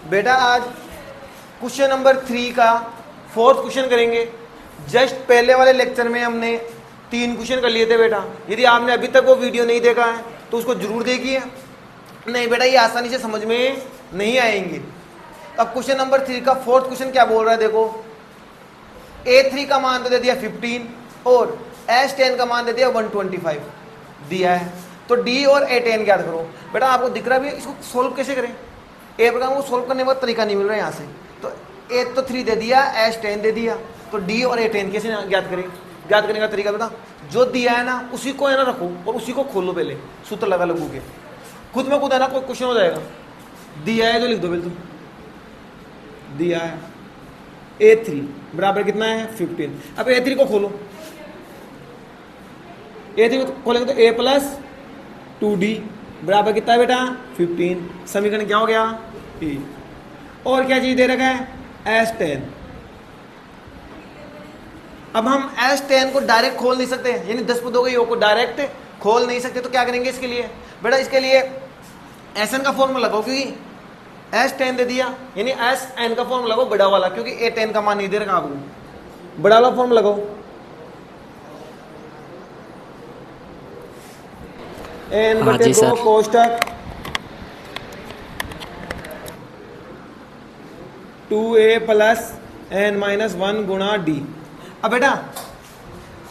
बेटा आज question number 3 का 4th क्वेश्चन करेंगे। जस्ट पहले वाले लेक्चर में हमने 3 क्वेश्चन कर लिए थे बेटा। यदि आपने अभी तक वो वीडियो नहीं देखा है तो उसको जरूर देखिए, नहीं बेटा ये आसानी से समझ में नहीं आएंगे। अब क्वेश्चन नंबर 3 का 4th क्वेश्चन क्या बोल रहा है देखो, A3 का मान तो दे दिया 15 और S10 का मान दे दिया 125 दिया है। तो D और A10 ज्ञात करो। बेटा आपको दिख रहा है इसको सोल्व कैसे करें, ए प्रोग्राम को सोल्व करने का तरीका नहीं मिल रहा है यहाँ से। तो A तो 3 दे दिया, S10 दे दिया, तो D और A10 कैसे ज्ञात करें। ज्ञात करने का तरीका बेटा जो दिया है ना उसी को है ना रखो और उसी को खोलो, पहले सूत्र लगा लगू के खुद में खुद है ना कोई क्वेश्चन हो जाएगा। दिया है तो लिख दो बिल्कुल, दिया है A3 बराबर कितना है 15। अब A3 को खोलो, A3 को खोलेंगे तो A प्लस 2D बराबर कितना है बेटा 15। समीकरण क्या हो गया E। और क्या चीज दे रखा है S10। अब हम S10 को डायरेक्ट खोल नहीं सकते, यानी 10 पदों के योग को डायरेक्ट खोल नहीं सकते, तो क्या करेंगे इसके लिए बेटा, इसके लिए Sn का फॉर्मूला लगाओ, क्योंकि S10 दे दिया यानी Sn का फॉर्मूला लगाओ बड़ा वाला, क्योंकि A10 का मान नहीं दे रखा आपको, बड़ा वाला फॉर्मूला लगाओ। n बटे 2 कोष्टक 2a प्लस n माइनस 1 गुणा d। अब बेटा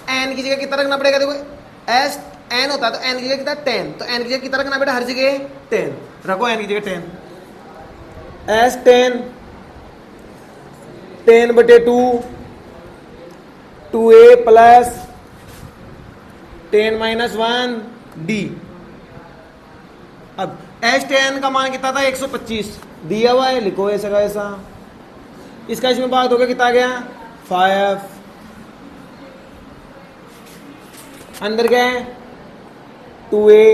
n की जगह कितना रखना पड़ेगा, देखो s n होता है तो n की जगह कितना 10, तो n की जगह कितना रखना बेटा, हर जगह 10 रखो, n की जगह 10। S10 10 बटे 2 2a प्लस 10 माइनस 1 d। अब S10 का मान कितना था 125 दिया हुआ है, लिखो ऐसा का ऐसा। इसका इसमें भाग दोगे कितना गया 5, अंदर क्या है 2a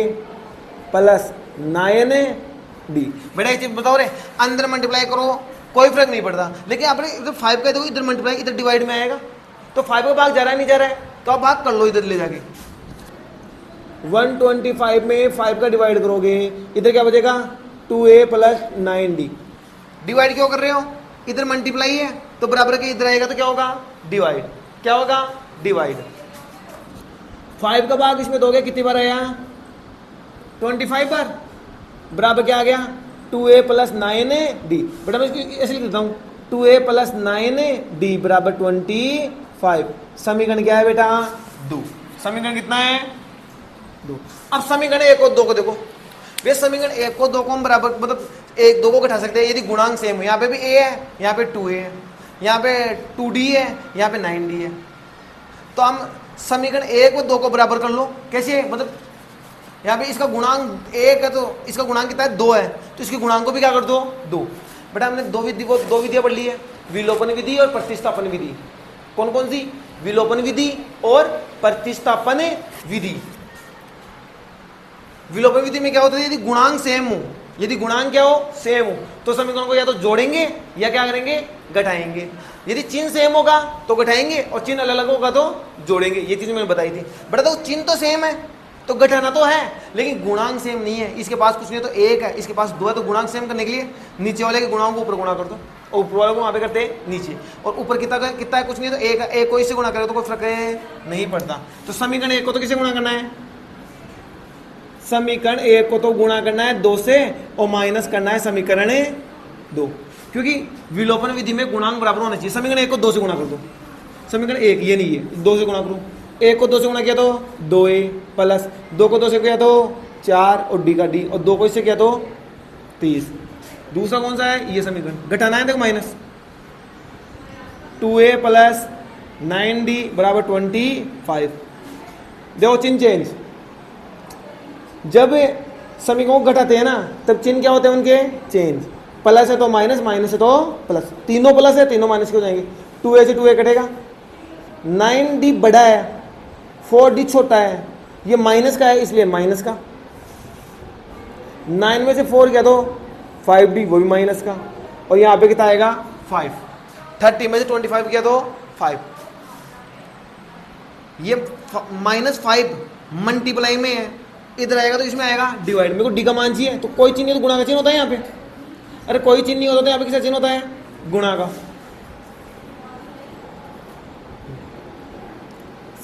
प्लस 9d। बेटा एक चीज बताओ रे, अंदर मल्टीप्लाई करो कोई फर्क नहीं पड़ता, लेकिन आपने इधर 5 का देखो, इधर मल्टीप्लाई इधर डिवाइड में आएगा, तो 5 का भाग जा रहा है नहीं जा रहा है, तो आप भाग कर लो इधर ले जाके। 125 में 5 का डिवाइड करोगे, इधर क्या बचेगा 2a प्लस 9d। डिवाइड क्यों कर रहे हो, इधर मल्टीप्लाई है तो बराबर के इधर आएगा तो क्या होगा डिवाइड, क्या होगा डिवाइड। 5 का भाग इसमें दोगे कितनी बार आया 25 बार, बराबर क्या आ गया 2a प्लस 9d। बेटा मैं इसको ऐसे लिख देता हूँ 2a प्लस 9d बराबर 25। समीकरण क्या है बेटा 2। समीकरण कितना है 2। अब समीकरण 1 और 2 को देखो, वे समीकरण 1 को 2 को हम बराबर मतलब 1 2 को घटा सकते हैं यदि गुणांक सेम है। यहाँ पे भी a है, यहाँ पे 2a है, यहाँ पे 2d है, यहाँ पे 9d है। तो हम समीकरण 1 और 2 को बराबर कर लो, कैसे मतलब यहाँ पे इसका गुणांक 1 है तो इसका गुणांक कितना है 2 है, तो इसके गुणांक को भी क्या कर दो 2। बेटा हमने दो विधियां पढ़ ली है, विलोपन विधि और प्रतिस्थापन विधि। कौन कौन सी, विलोपन विधि और प्रतिस्थापन विधि। विलोपन विधि में क्या होता है, यदि गुणांक सेम हो, यदि गुणांक क्या हो सेम हो तो समीकरण को या तो जोड़ेंगे या क्या करेंगे घटाएंगे। यदि चिन्ह सेम होगा तो घटाएंगे और चिन्ह अलग अलग होगा तो जोड़ेंगे। ये चीज मैंने बताई थी बेटा। तो चिन्ह तो सेम है तो घटाना तो है, लेकिन गुणांक सेम नहीं है। इसके पास कुछ नहीं तो 1 है, इसके पास 2 है, तो गुणांक सेम करने के लिए नीचे वाले के गुणांक को ऊपर गुणा कर दो और ऊपर वाले को वहां पे करते नीचे, और ऊपर कितना है कुछ नहीं तो 1 है, 1 को इससे गुणा करे तो कोई फर्क नहीं पड़ता। तो समीकरण 1 को तो किसे गुणा करना है, समीकरण 1 को तो गुणा करना है 2 से और माइनस करना है समीकरण 2, क्योंकि विलोपन विधि में गुणांक बराबर होना चाहिए। समीकरण 1 को 2 से गुणा कर दो, समीकरण 1 ये नहीं है 2 से गुणा करो। 1 को 2 से गुणा किया तो 2a प्लस 2 को 2 से किया तो 4 और d का d, और 2 को इससे किया तो 30। दूसरा कौन सा है, ये समीकरण घटाना है देखो माइनस 2a प्लस 9d बराबर 25। देखो चिन्ह चेंज, जब समीकरणों को घटाते हैं ना तब चिन्ह क्या होते हैं उनके चेंज। प्लस है तो माइनस, माइनस है तो प्लस, तीनों प्लस है तीनों माइनस के हो जाएंगे। 2a से 2a कटेगा, 9d बड़ा है 4d छोटा है, ये माइनस का है इसलिए माइनस का। 9 में से 4 किया तो 5d वो भी माइनस का, और यहाँ पे कितना आएगा 5। 30 में से 25 किया तो 5, ये -5 मल्टीप्लाई में है, इधर आएगा तो इसमें आएगा डिवाइड। मेरे को डी का मान चाहिए तो कोई चीज नहीं तो गुणा का चिन्ह होता है यहाँ पे। अरे कोई चिन्ह नहीं होता तो यहाँ पे किसका चिन्ह होता है? गुणा का।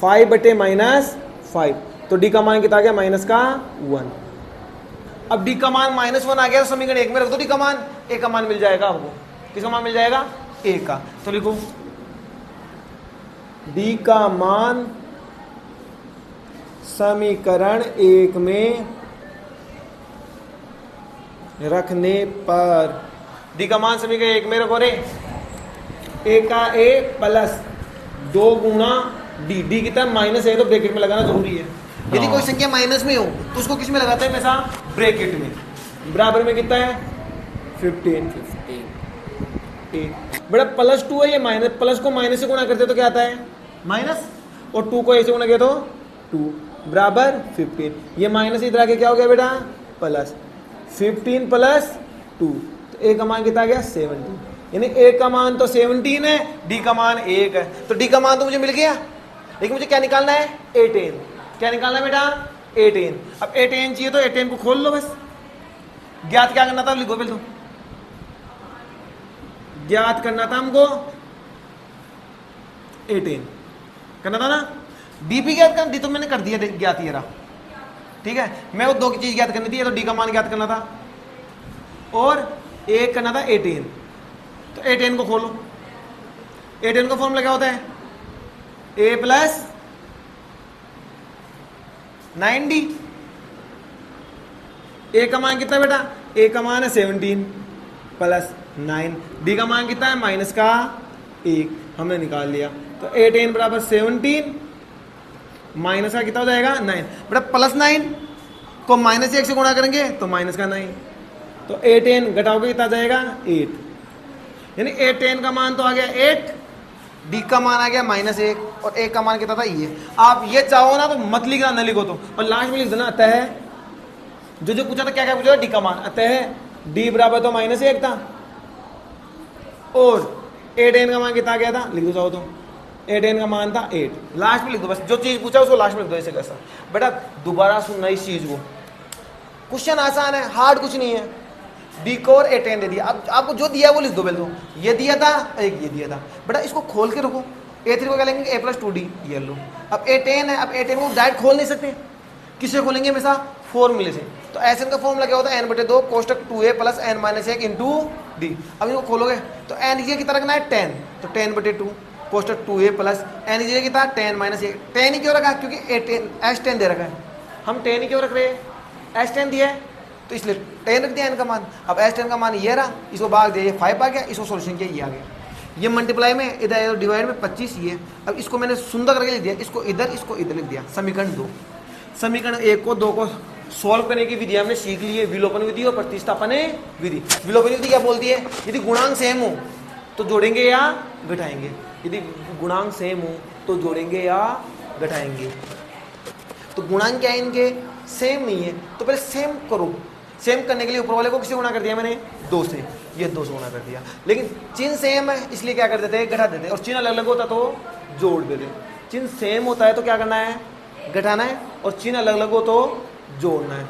5/-5, तो डी का मान कितना आ गया? माइनस का 1। अब डी का मान -1 आ गया तो समीकरण 1 में रख दो डी का मान, ए का मान मिल जाएगा आपको। किसका मान मिल जाएगा? ए का। तो लिखो डी का मान समीकरण 1 में रखने पर, डी का मान समीकरण 1 में रखो रे, ए का ए प्लस 2 गुणा डी, डी कितना? -1 तो ब्रैकेट में लगाना जरूरी है। यदि कोई संख्या माइनस में हो तो उसको किस में लगाते हैं? हमेशा ब्रैकेट में। बराबर में कितना है? 15 बड़ा +2 है, ये माइनस, प्लस को माइनस से गुणा करते तो क्या आता है? माइनस, और 2 को ऐसे गुणा किया तो 2 बराबर 15। ये माइनस इधर आके क्या हो गया बेटा? प्लस 15 + 2, तो ए का मान कितना आ गया? 17। यानी ए का मान तो 17 है, डी का मान 1 है। तो डी का मान तो मुझे मिल गया, लेकिन मुझे क्या निकालना है? 18। क्या निकालना है बेटा? 18। अब 18 चाहिए तो 18 को खोल लो बस। ज्ञात क्या करना था? लिखो बिल्कुल, ज्ञात करना था हमको 18 करना था ना। डीपी ज्ञात करना, डी तो मैंने कर दिया ज्ञात, ये रहा। ठीक है, मैं वो 2 की चीज ज्ञात करनी थी, तो डी का मान ज्ञात करना था और एक करना था 18। तो 18 को खोलो। 18 का फॉर्मूला क्या होता है? a + 9d। a का मान कितना बेटा? a का मान है 17 + 9, d का मान कितना है? -1। हमने निकाल लिया। तो 18 = 17 माइनस का कितना हो जाएगा? 9 बेटा। +9 को -1 से गुणा करेंगे तो -9, तो 18 घटाओगे कितना जाएगा? 8। यानी 18 का मान तो आ गया 8, डी का मान आ गया -1 और ए का मान कितना था? ये। आप ये चाहो ना तो मत लिखना, न लिखो तो, और लास्ट में लिख देना अतः, जो पूछा था क्या क्या पूछा? डी का मान। अतः डी बराबर तो -1 था और 18 का मान कितना गया था? लिख दो चाहो तो। 18 का मान था 8। लास्ट में लिख दो बस, जो चीज पूछा उसको लास्ट में लिख दो। ऐसे कैसा बेटा? दोबारा सुनना इस चीज को, क्वेश्चन आसान है, हार्ड कुछ नहीं है। डी को और 18 दे दिया, अब आपको जो दिया वो लिख दो। बिल्कुल ये दिया था, एक ये दिया था बेटा। इसको खोल के रखो। A3 को क्या लेंगे? a + 2d, ये लो। अब 18 है, अब 18 को डायरेक्ट खोल नहीं सकते, किससे खोलेंगे? हमेशा फॉर्मूले से। तो Sn का फॉर्मूला क्या होता है? n/2 कोष्टक 2a + n - 1 × d। अब इसको खोलोगे तो n ये कितना रखना है? 10, तो 10/2 कोष्टक 2a + n ये कितना? 10 - 1। 10 ही क्यों रखा? क्योंकि 18 S10 दे रखा है। हम 10 ही क्यों रख रहे हैं? S10 दिया है तो इसलिए 10 रख दिया n का मान। अब S10 का मान ये रहा, इसको भाग दिया, ये 5 आ गया, इसको सोल्यूशन किया, ये आ गया। ये मल्टीप्लाई में, इधर डिवाइड में 25 ये। अब इसको मैंने सुंदर करके लिख दिया, इसको इधर लिख दिया। समीकरण 2, समीकरण 1 को 2 को सॉल्व करने की विधि हमने सीख ली है, विलोपन विधि और प्रतिस्थापन विधि। विलोपन विधि क्या बोलती है? यदि गुणांक सेम हो तो जोड़ेंगे या घटाएंगे। यदि गुणांक सेम हो तो जोड़ेंगे या घटाएंगे। तो गुणांक क्या है इनके? सेम नहीं है, तो पहले सेम करो। सेम करने के लिए ऊपर वाले को किससे गुणा कर दिया मैंने? 2 से। ये 2 से गुणा कर दिया, लेकिन चिन्ह सेम है इसलिए क्या कर देते हैं? घटा देते हैं। और चिन्ह अलग अलग होता तो जोड़ देते। चिन्ह सेम होता है तो क्या करना है? घटाना है, और चिन्ह अलग अलग हो तो जोड़ना है।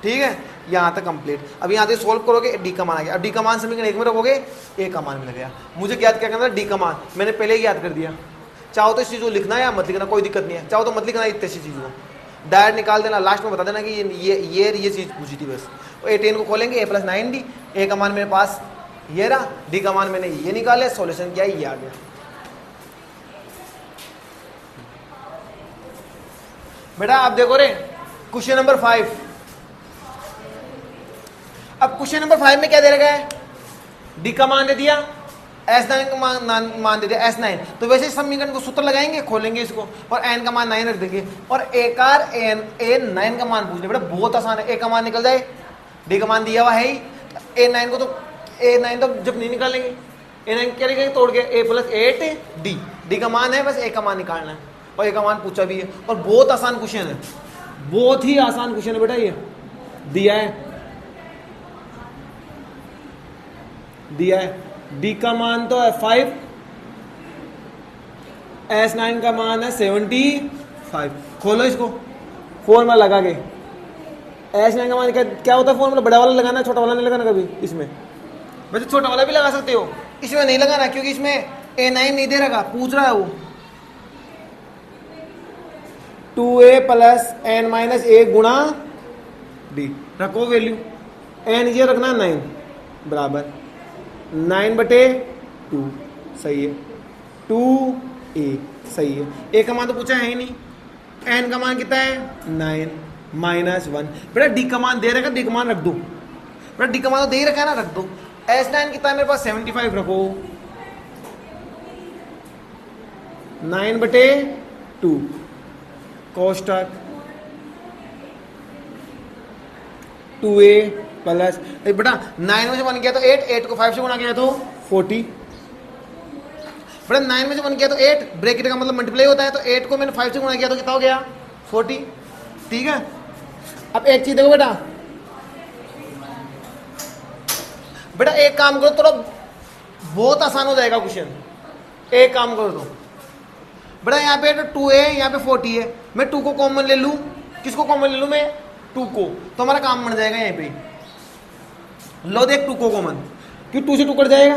ठीक है, यहाँ तक कंप्लीट। अब यहाँ से सोल्व करोगे, डी का मान आ गया। अब डी का मान समीकरण 1 में रखोगे, ए का मान मिल गया। मुझे ज्ञात क्या करना है? डी का मान मैंने पहले ही याद कर दिया। चाहो तो इस चीज़ को लिखना है या मत लिखना, कोई दिक्कत नहीं है। चाहो तो मत लिखना इतनी चीज़ को, डायरेक्ट निकाल देना, लास्ट में बता देना कि ये चीज़ पूछी थी बस। 18 को खोलेंगे, a + 9d। ए का मान मेरे पास ये रहा, डी का मान मैंने ये निकाला, सॉल्यूशन किया, ये आ गया। बेटा आप देखो रे, क्वेश्चन नंबर 5। अब क्वेश्चन नंबर 5 में क्या दे रखा है? डी का मान दे दिया, S9 का मान दे दिया, S9। तो वैसे समीकरण को सूत्र लगाएंगे, खोलेंगे इसको और n का मान 9 रख देंगे, और A9 का मान पूछ ले। बेटा बहुत आसान है, a का मान निकल जाए, डी का मान दिया हुआ है ही। A9 को तो A9 तो जब नहीं निकालेंगे, A9 क्या लिखेंगे? तोड़ के a + 8d। डी का मान है, बस a का मान निकालना है, और a का मान पूछा भी है। और बहुत आसान क्वेश्चन है, बहुत ही आसान क्वेश्चन है बेटा। ये दिया है, डी का मान तो है 5, S9 का मान है 75। खोलो इसको, फॉर्मूला लगा के। S9 का मान क्या होता है? फॉर्मूला बड़ा वाला लगाना है, छोटा वाला नहीं लगाना कभी इसमें। वैसे छोटा वाला भी लगा सकते हो, इसमें नहीं लगाना क्योंकि इसमें A9 नहीं दे रखा, पूछ रहा है वो। 2A प्लस n माइनस ए गुणा डी, रखो वैल्यू, n ये रखना 9 बराबर 9/2, सही है, 2A सही है। ए का मान तो पूछा है ही नहीं, n का मान कितना है 9 माइनस 1। बेटा डी का मान दे रखा, डी का मान रख दो, बेटा डी का मान तो दे ही रखा है ना, रख दो। S9 कितना है मेरे पास 75 रखो, 9/2 कोष्टक 2A प्लस, बेटा 9 में से 1 किया तो 8, 8 को 5 से गुणा किया तो 40, बेटा 9 में से 1 किया तो 8, ब्रैकेट का मतलब मल्टीप्लाई होता है, तो 8 को मैंने 5 से गुणा किया तो कितना हो गया 40, ठीक है। अब एक चीज देखो बेटा, बेटा एक काम करो, थोड़ा बहुत आसान हो जाएगा क्वेश्चन, एक काम करो तो बेटा यहाँ पे 2A यहाँ पे 40 है, मैं 2 को कॉमन ले लूँ, किसको कॉमन ले लूँ मैं 2 को, तो हमारा काम बन जाएगा यहाँ पे। लो देख 2 को कॉमन, क्यों 2 से 2 कट जाएगा,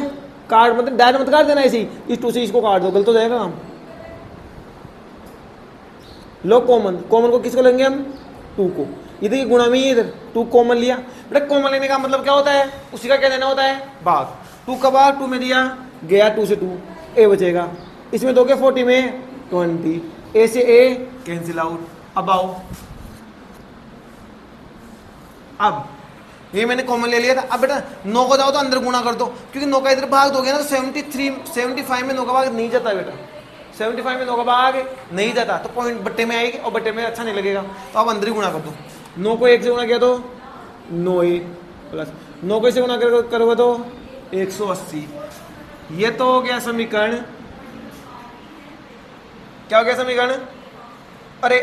काट मतलब डायरेक्ट मत काट देना ऐसे ही, इस 2 से इसको काट दो, गलत हो जाएगा काम। लो कॉमन, कॉमन को किसको लेंगे हम 2 को, इधर की गुणा में ही इधर 2 कॉमन लिया, बेटा कॉमन लेने का मतलब क्या होता है, उसी का क्या देना होता है भाग, 2 का भाग 2 में दिया गया, 2 से 2 ए बचेगा, इसमें दोगे 40 में 20, ए से ए कैंसिल आउट। अब आओ, अब ये मैंने कॉमन ले लिया था, अब बेटा 9 को जाओ तो अंदर गुणा कर दो, क्योंकि 9 का इधर भाग दोगे ना तो 75 में 9 का भाग नहीं जाता बेटा, 75 में 9 का भाग नहीं जाता, तो पॉइंट बट्टे में आएगी और बट्टे में अच्छा नहीं लगेगा, तो आप अंदर ही गुणा कर दो। 9 को 1 से गुणा किया तो 9A प्लस 9 को इससे गुणा करोगे तो 180, ये तो हो गया समीकरण, क्या हो गया समीकरण, अरे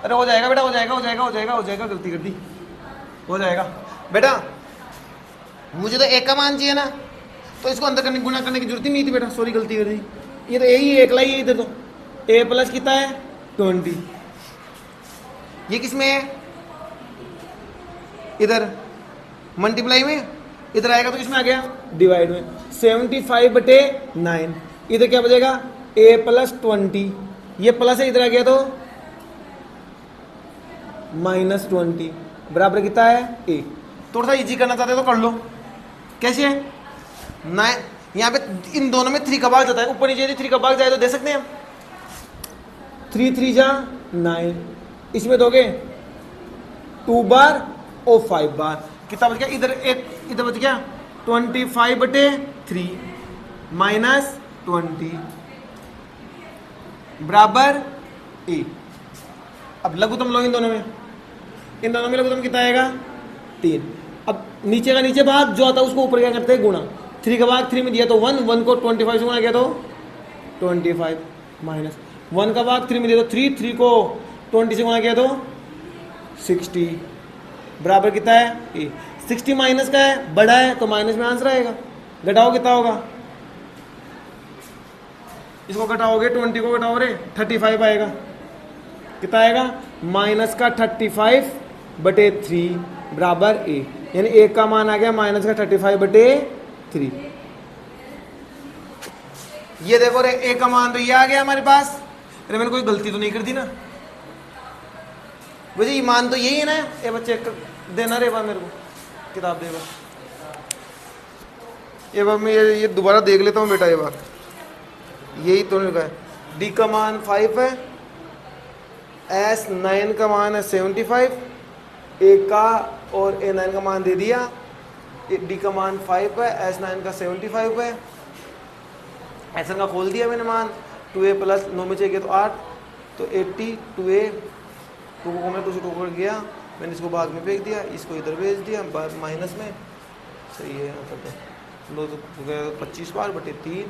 अरे हो जाएगा बेटा, हो जाएगा हो जाएगा हो जाएगा हो जाएगा, गलती कर दी, हो जाएगा बेटा, मुझे तो एक का मान चाहिए ना, तो इसको अंदर करने गुणा करने की जरूरत ही नहीं थी बेटा, सॉरी गलती कर दी, ये तो यही एकला ही है इधर, तो A प्लस कितना है 20, ये किस में है इधर मल्टीप्लाई में, इधर आएगा तो किसमें आ गया डिवाइड में, 75/9, इधर क्या बचेगा A प्लस 20, ये प्लस है इधर आ गया तो माइनस 20 बराबर कितना है A। थोड़ा सा इजी करना चाहते हो तो कर लो, कैसे है 9, यहाँ पे इन दोनों में 3 का भाग जाता है, ऊपर नीचे यदि 3 का भाग जाए तो दे सकते हैं हम, 3 3 जा 9, इसमें दोगे 2 बार और 5 बार, कितना बच गया इधर एक, इधर बच गया 25/3 माइनस 20 बराबर A। अब लघुत्तम लो इन दोनों में, इन दोनों में लघुत्तम कितना आएगा 3, अब नीचे का नीचे भाग जो आता है उसको ऊपर क्या करते हैं गुणा, 3 का भाग 3 में दिया तो 1, 1 को 25 से गुणा किया तो 25 माइनस 1 का भाग 3 में दिया तो 3, 3 को 20 से गुणा किया तो 60 बराबर कितना है A। 60 माइनस का है, बड़ा है तो माइनस में आंसर आएगा, घटाओ कितना होगा, इसको घटाओगे 20 को घटाओ रे 35 आएगा, कितना आएगा माइनस का 35/3 बराबर A, यानी A का मान आ गया माइनस का 35/3। ये देखो रे A का मान तो ये आ गया हमारे पास, अरे मैंने कोई गलती तो नहीं कर दी ना, वैसे ये मान तो यही है ना, ये बच्चे देना रे बार मेरे को किताब देगा, ये बार मैं ये दोबारा देख लेता हूँ बेटा, ये बार यही तो लिखा है, D का मान 5 है, S9 का मान है 75, A का और A9 का मान दे दिया, D का मान 5 है, S9 का 75 है, S9 का खोल दिया मैंने मान, 2A प्लस 9 में चाहिए तो 8, तो 80, 2A 2 को मैं 2 से 2 कर गया, मैंने इसको भाग में फेंक दिया, इसको इधर भेज दिया माइनस में, सही है, दो तो 25 बार बटे 3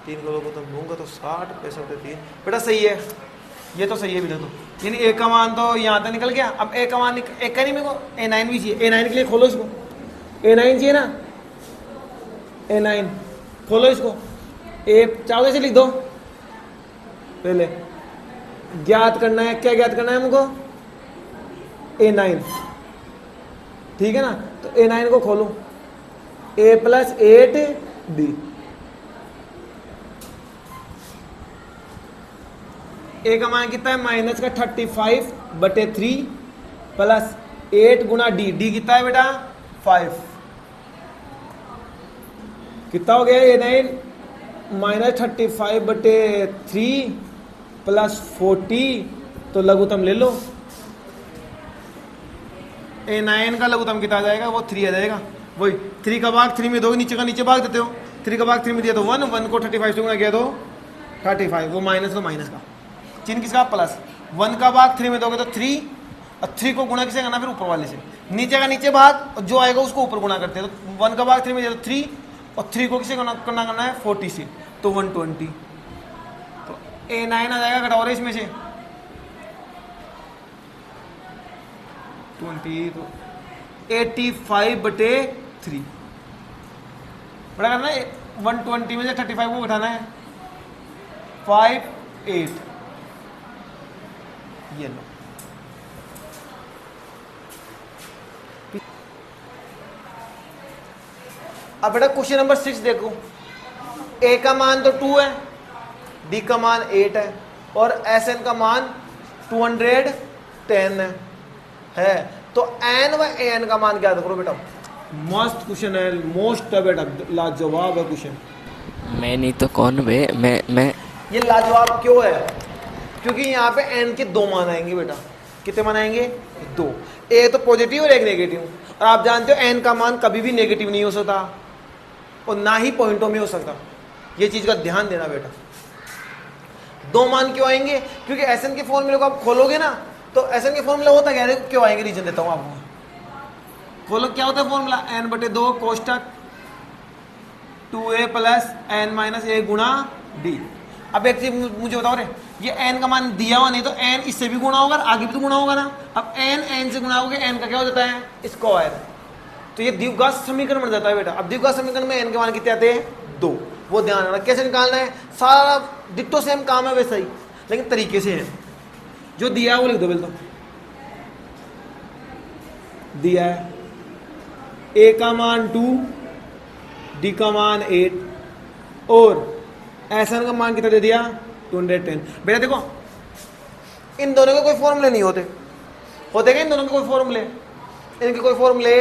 को लोगों तो लूँगा तो 60 पैसे होते 3, बेटा सही है, ये तो सही है बेटा, तो यानी A का मान तो यहाँ तक निकल गया। अब A का मान एक का नहीं, मेरे को A9 भी चाहिए, A9 के लिए खोलो इसको, A9 चाहिए ना, A9 खोलो इसको, A चाहो से लिख दो, पहले ज्ञात करना है, क्या ज्ञात करना है हमको A9, ठीक है ना, तो A9 को खोलो, ए प्लस 8b। ए का मान कितना है माइनस का 35/3 प्लस 8 गुना डी। डी कितना है बेटा 5। कितना हो गया A9 माइनस 35/3 प्लस 40। तो लघुत्तम ले लो। A9 का लघुत्तम कितना आ जाएगा वो 3 आ जाएगा। वही 3 का भाग 3 में दोगे, नीचे का नीचे भाग देते हो। 3 का भाग 3 में दिया तो 1, 1 को 35 से गुणा किया तो 35, वो माइनस तो माइनस का चिन्ह किसका प्लस। 1 का भाग 3 में दोगे तो 3, और 3 को गुणा किसे करना फिर ऊपर वाले से, नीचे का नीचे भाग और जो आएगा उसको ऊपर गुणा करते हैं। तो 1 का भाग 3 में दिया तो 3, और 3 को किसे करना है 40 से, तो 120। तो A9 आ जाएगा घटाओ इसमें से 20, तो 85/3 बड़ा करना है। 120 में से 35 को घटाना है 5, 8। ये लो। अब बेटा क्वेश्चन नंबर 6 देखो। ए का मान तो 2 है, डी का मान 8 है, और एस एन का मान 210 है। तो एन व ए एन का मान क्या करो बेटा। मस्त क्वेश्चन है, मोस्ट है बेटा, लाजवाब है क्वेश्चन। मैं नहीं तो कौन बे। मैं ये लाजवाब क्यों है? क्योंकि यहाँ पे एन के 2 मान आएंगे बेटा। कितने मान आएंगे 2। ए तो पॉजिटिव और एक नेगेटिव, और आप जानते हो एन का मान कभी भी नेगेटिव नहीं हो सकता और ना ही पॉइंटों में हो सकता। ये चीज का ध्यान देना बेटा। 2 मान क्यों आएंगे? क्योंकि एस एन के फॉर्मूले को आप खोलोगे ना, तो एस एन के फॉर्मूला होता क्या है, क्यों आएंगे रीजन देता हूँ आपको। खोलो क्या होता है formula, n/2 कोष्टक 2a plus n minus a गुणा d। अब एक चीज मुझे बताओ रे, ये n का मान दिया हुआ नहीं तो n इससे भी गुणा होगा, आगे भी तो गुणा होगा ना। अब n से गुणा होगा, n का क्या हो जाता है स्क्वायर, तो ये द्विघात समीकरण बन जाता है बेटा। अब द्विघात समीकरण में n के मान कितने आते हैं 2। वो ध्यान रखना। कैसे निकालना है, सारा डिट्टो सेम काम है वैसा ही, लेकिन तरीके से है। जो दिया है वो लिख दो बिल्कुल। दिया है a का मान 2, d का मान 8 और एसएन का मान कितना दे दिया 210। बेटा देखो इन दोनों के कोई फॉर्मूले नहीं होते, होते क्या इन दोनों के कोई फॉर्मूले? इनके कोई फॉर्मूले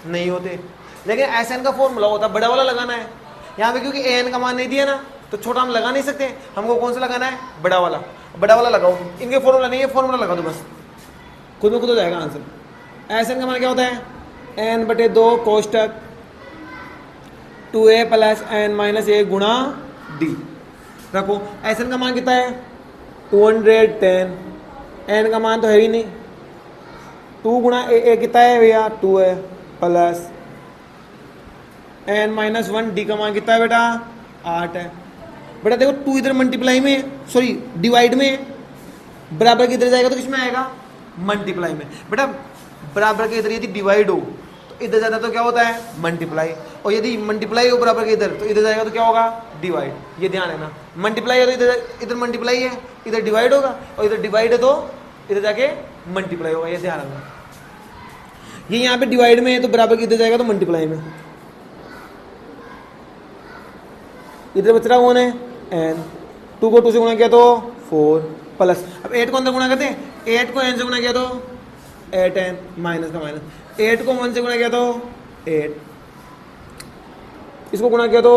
नहीं होते, लेकिन एसएन का फॉर्मूला होता है, बड़ा वाला लगाना है। यहाँ पे क्योंकि एन का मान नहीं दिया ना, तो छोटा हम लगा नहीं सकते, हमको कौन सा लगाना है बड़ा वाला। बड़ा वाला लगाओ, इनके फॉर्मूला नहीं है, फॉर्मूला लगा दो बस, खुद में खुद हो जाएगा आंसर। एसएन का मान क्या होता है n/2 कोष्टक 2a plus n minus a गुणा d। रखो एसएन का मान कितना है 210, n का मान तो है ही नहीं, 2 गुणा a कितना है भैया 2 है, प्लस n माइनस 1 d का मान कितना है बेटा 8 है। बेटा देखो 2 इधर मल्टीप्लाई में, सॉरी डिवाइड में, बराबर के इधर जाएगा तो किसमें आएगा मल्टीप्लाई में। बेटा बराबर के इधर यदि डिवाइड हो तो इधर जाता तो क्या होता है मल्टीप्लाई, और यदि मल्टीप्लाई हो बराबर के इधर तो इधर जाएगा तो क्या होगा डिवाइड। ये ध्यान है ना, मल्टीप्लाई है तो इधर मल्टीप्लाई है, इधर डिवाइड होगा, और इधर डिवाइड है तो इधर जाके मल्टीप्लाई होगा। ये ध्यान रखना, ये यहाँ पे डिवाइड में है तो बराबर के इधर जाएगा तो मल्टीप्लाई में। इधर बच रहा कौन है n, 2 को 2 से गुणा किया तो 4 प्लस, अब 8 को अंदर गुणा करते हैं, 8 को n से गुणा किया तो 8n माइनस का माइनस, 8 को 1 से गुणा किया तो 8, इसको गुणा किया तो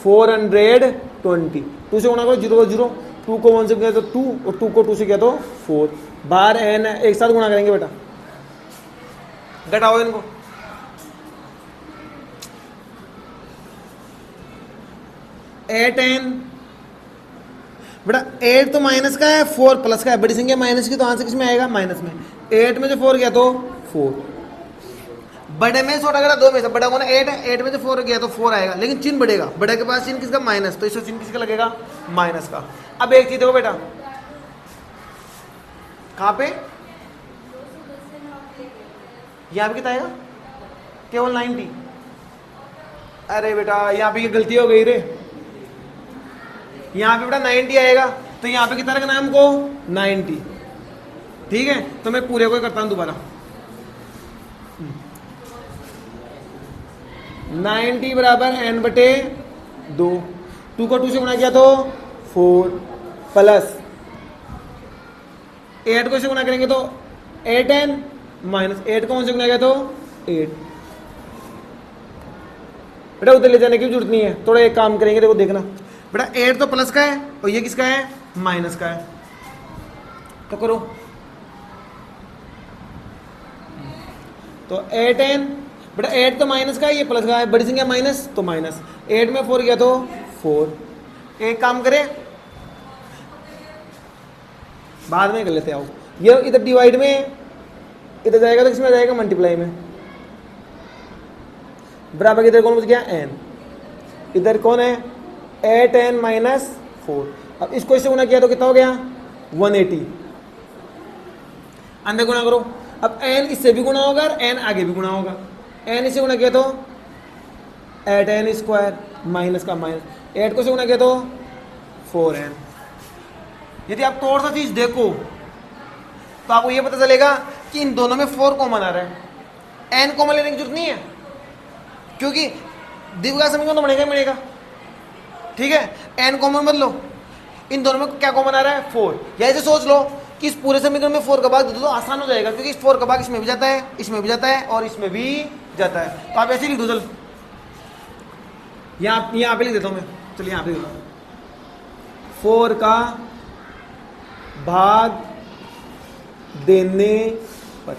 420, 2 से गुणा करो 0 को 0, 2 को 1 से किया तो 2 और 2 को 2 से किया तो 4, बाहर n एक साथ गुणा करेंगे बेटा, घटाओ इनको। एट एन बेटा 8 तो माइनस का है, 4 प्लस का है, बड़ी संख्या माइनस की तो आंसर किसमें आएगा माइनस में। 8 में से 4 गया तो 4, बड़े में छोटा गया 2 में से, बड़ा कौन 8 है, 8 में से 4 गया तो 4 आएगा, लेकिन चिन्ह बढ़ेगा, बड़े के पास चिन्ह किसका माइनस, तो इसका चिन्ह किसका लगेगा माइनस का। अब एक चीज देखो बेटा, कहां पे यहाँ पे कितना आएगा केवल 90। अरे बेटा यहाँ पे ये गलती हो गई रे, यहाँ पे बेटा 90 आएगा, तो यहाँ पे कितना रखना है हमको 90, ठीक है। तो मैं पूरे को करता हूँ दोबारा, 90 बराबर n बटे 2, 2 को 2 से गुणा किया तो 4 प्लस 8 को से गुणा करेंगे तो 8n माइनस 8 को 1 से गुणा किया तो 8। बेटा उधर ले जाने की जरूरत नहीं है, थोड़ा एक काम करेंगे, देखो देखना बेटा 8 तो प्लस का है और ये किसका है, माइनस का है, तो करो। तो 8n बेटा 8 तो माइनस का है, ये प्लस का है, बड़ी संख्या माइनस तो माइनस, 8 में 4 गया तो 4। एक काम करें बाद में कर लेते आओ, ये इधर डिवाइड में इधर जाएगा तो किसमें जाएगा, मल्टीप्लाई में। बराबर इधर कौन बच गया, n, इधर कौन है 8n माइनस 4। अब इसको इससे गुणा किया तो कितना हो गया 180, अंदर गुणा करो। अब n इससे भी गुणा होगा और n आगे भी गुणा होगा, n इससे गुणा किया तो 8n स्क्वायर माइनस का माइनस, 8 को से गुणा किया तो 4n। यदि आप थोड़ा सा चीज देखो तो आपको ये पता चलेगा कि इन दोनों में 4 कॉमन आ रहा है, n कॉमन लेने की जरूरत नहीं है क्योंकि द्विघात समीकरण तो बनेगा ही बनेगा, ठीक है। n कॉमन मत लो, इन दोनों में क्या कॉमन आ रहा है 4, या ऐसे सोच लो कि इस पूरे समीकरण में 4 का भाग दे दो तो आसान हो जाएगा, क्योंकि इस 4 का भाग इसमें भी जाता है, इसमें भी जाता है और इसमें भी जाता है। तो आप ऐसे लिख दो, चल यहाँ पे लिख देता हूँ मैं, चलिए यहाँ पे लिख दो 4 का भाग देने पर।